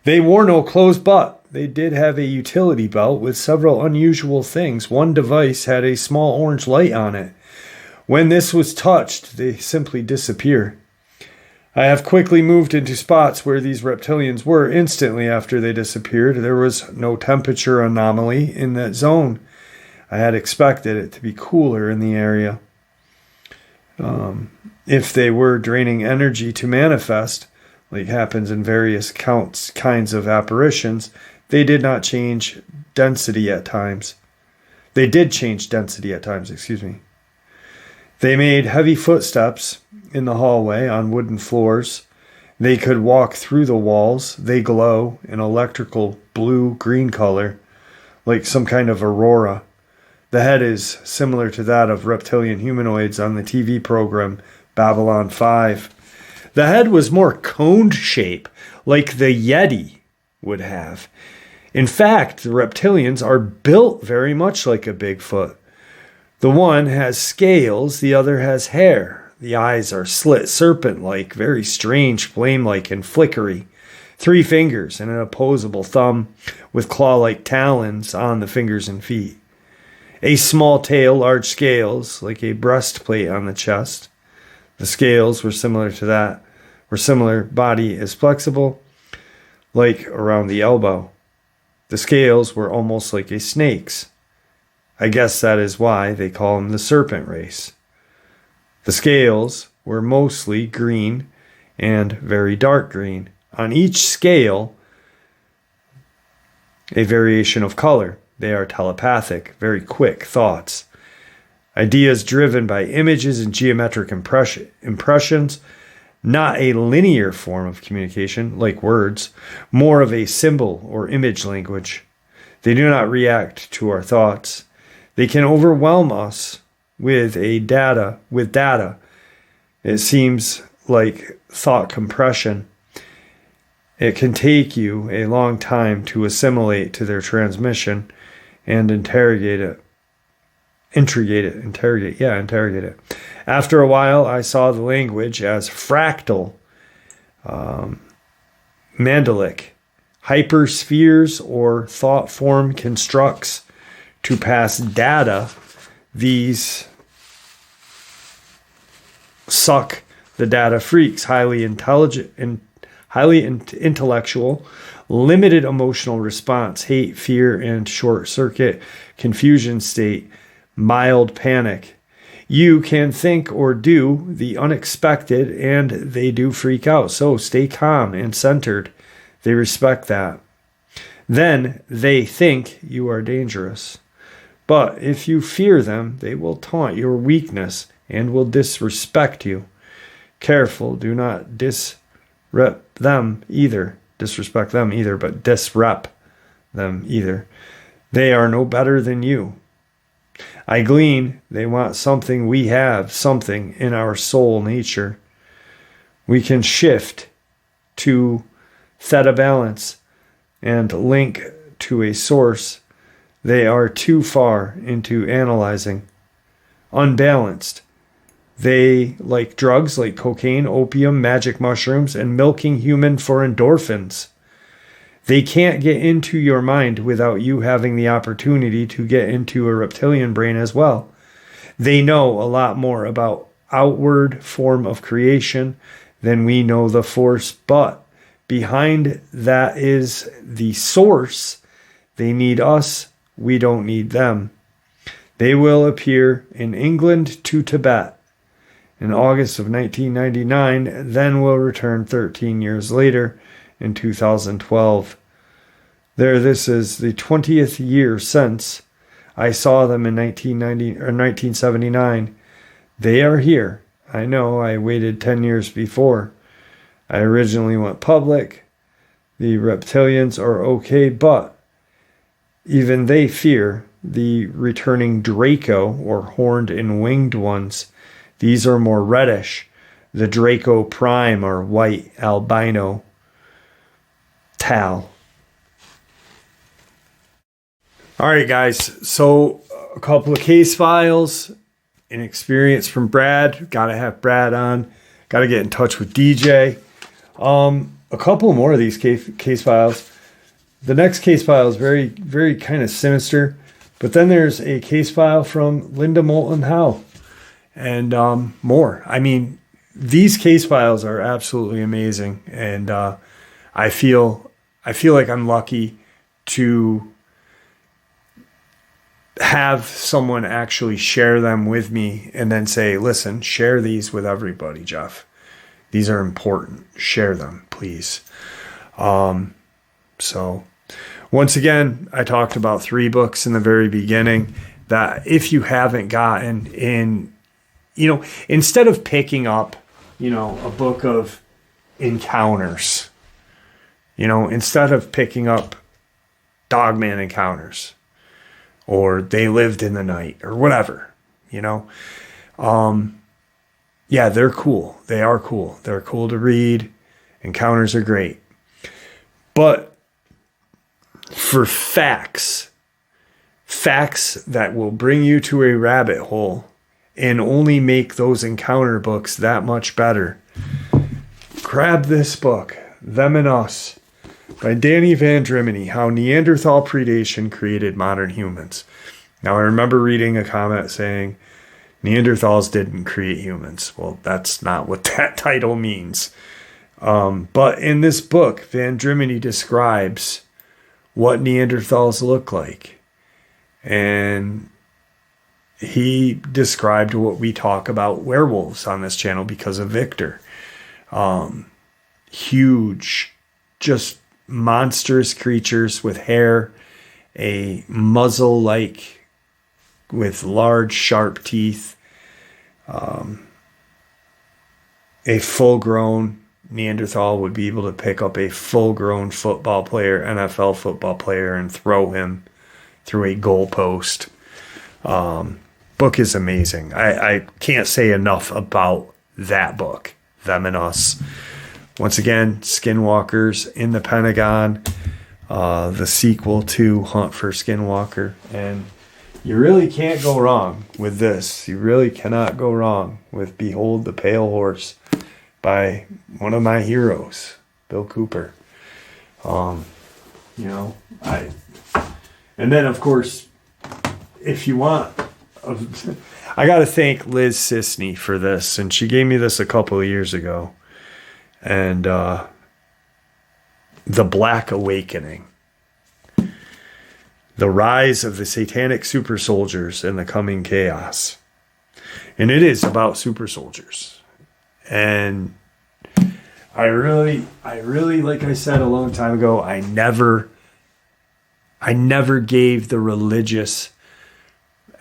They wore no clothes, but they did have a utility belt with several unusual things. One device had a small orange light on it. When this was touched, they simply disappear. I have quickly moved into spots where these reptilians were. Instantly after they disappeared, there was no temperature anomaly in that zone. I had expected it to be cooler in the area. If they were draining energy to manifest, like happens in various kinds of apparitions, they did not change density at times. They did change density at times, They made heavy footsteps in the hallway on wooden floors. They could walk through the walls. They glow an electrical blue-green color, like some kind of aurora. The head is similar to that of reptilian humanoids on the TV program Babylon 5. The head was more coned shape, like the Yeti would have. In fact, the reptilians are built very much like a Bigfoot. The one has scales, the other has hair. The eyes are slit serpent-like, very strange, flame-like, and flickery. 3 fingers and an opposable thumb with claw-like talons on the fingers and feet. A small tail, large scales, like a breastplate on the chest. The scales were similar to that. Body is flexible, like around the elbow. The scales were almost like a snake's. I guess that is why they call them the serpent race. The scales were mostly green and very dark green. On each scale, a variation of color. They are telepathic, very quick thoughts. Ideas driven by images and geometric impressions, not a linear form of communication like words, more of a symbol or image language. They do not react to our thoughts. They can overwhelm us with data. It seems like thought compression. It can take you a long time to assimilate to their transmission and interrogate it. After a while, I saw the language as fractal, mandalic, hyperspheres, or thought form constructs to pass data. These suck the data freaks, highly intelligent and highly intellectual, limited emotional response, hate, fear, and short circuit, confusion state, mild panic. You can think or do the unexpected, and they do freak out. So stay calm and centered. They respect that. Then they think you are dangerous. But if you fear them, they will taunt your weakness and will disrespect you. Careful, do not disrespect them either, but disrep them either. They are no better than you. I glean they want something we have, something in our soul nature. We can shift to theta balance and link to a source. They are too far into analyzing. Unbalanced. They like drugs like cocaine, opium, magic mushrooms, and milking human for endorphins. They can't get into your mind without you having the opportunity to get into a reptilian brain as well. They know a lot more about outward form of creation than we know the force, but behind that is the source. They need us. We don't need them. They will appear in England to Tibet in August of 1999, then will return 13 years later in 2012. This is the 20th year since I saw them in 1979. They are here. I know I waited 10 years before. I originally went public. The reptilians are okay, but even they fear the returning Draco, or horned and winged ones. These are more reddish. The Draco Prime, or white albino tal. All right, guys. So a couple of case files, an experience from Brad. Got to have Brad on. Got to get in touch with DJ. A couple more of these case files. The next case file is very, very kind of sinister. But then there's a case file from Linda Moulton Howe and more. I mean, these case files are absolutely amazing. And I feel like I'm lucky to have someone actually share them with me and then say, listen, share these with everybody, Jeff. These are important. Share them, please. So once again, I talked about 3 books in the very beginning that if you haven't gotten in, instead of picking up, a book of encounters, instead of picking up Dogman encounters, or They Lived in the Night, or whatever, yeah, they're cool. They are cool. They're cool to read. Encounters are great. But for facts that will bring you to a rabbit hole and only make those encounter books that much better, grab this book, Them and Us, by Danny Van Drimeny, How Neanderthal Predation Created Modern Humans. Now, I remember reading a comment saying Neanderthals didn't create humans. Well, that's not what that title means. But in this book, Van Drimeny describes what Neanderthals look like. And he described what we talk about werewolves on this channel because of Victor. Huge, just monstrous creatures with hair, a muzzle like with large sharp teeth, a full-grown Neanderthal would be able to pick up a full-grown football player, NFL football player, and throw him through a goalpost. Book is amazing. I can't say enough about that book, Them and Us. Once again, Skinwalkers in the Pentagon, the sequel to Hunt for Skinwalker. And you really can't go wrong with this. You really cannot go wrong with Behold the Pale Horse by one of my heroes, Bill Cooper. And then, of course, if you want, I got to thank Liz Sisney for this. And she gave me this a couple of years ago. And The Black Awakening. The Rise of the Satanic Super Soldiers and the Coming Chaos. And it is about super soldiers. And I really, like I said a long time ago, I never gave the religious.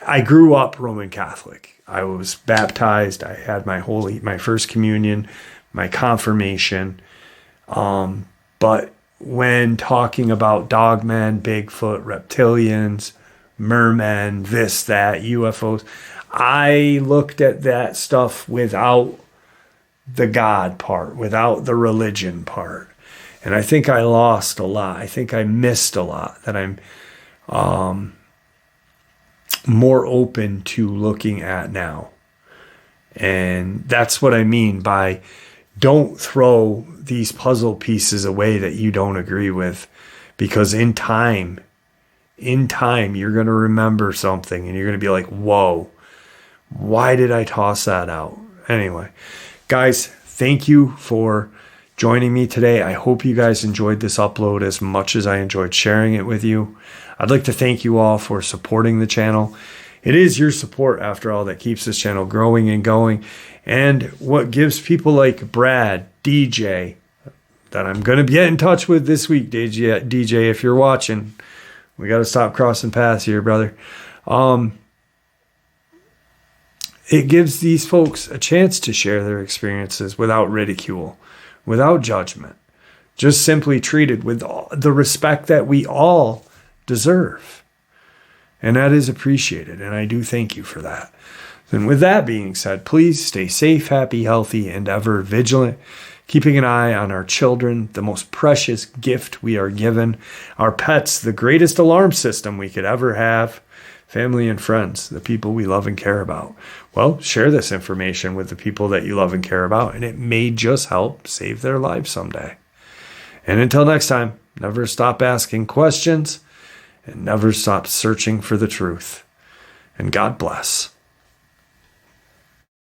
I grew up Roman Catholic. I was baptized. I had my first communion, my confirmation. But when talking about Dogman, Bigfoot, reptilians, mermen, this, that, UFOs, I looked at that stuff without the God part, without the religion part. And I think I lost a lot. I think I missed a lot that I'm more open to looking at now. And that's what I mean by don't throw these puzzle pieces away that you don't agree with, because in time, you're going to remember something and you're going to be like, whoa, why did I toss that out? Anyway, guys, thank you for joining me today. I hope you guys enjoyed this upload as much as I enjoyed sharing it with you. I'd like to thank you all for supporting the channel. It is your support, after all, that keeps this channel growing and going, and what gives people like Brad, DJ, that I'm going to get in touch with this week, DJ, if you're watching. We got to stop crossing paths here, brother. It gives these folks a chance to share their experiences without ridicule, without judgment, just simply treated with the respect that we all deserve. And that is appreciated, and I do thank you for that. And with that being said, please stay safe, happy, healthy, and ever vigilant, keeping an eye on our children, the most precious gift we are given, our pets, the greatest alarm system we could ever have, family and friends, the people we love and care about. Well, share this information with the people that you love and care about, and it may just help save their lives someday. And until next time, never stop asking questions and never stop searching for the truth. And God bless.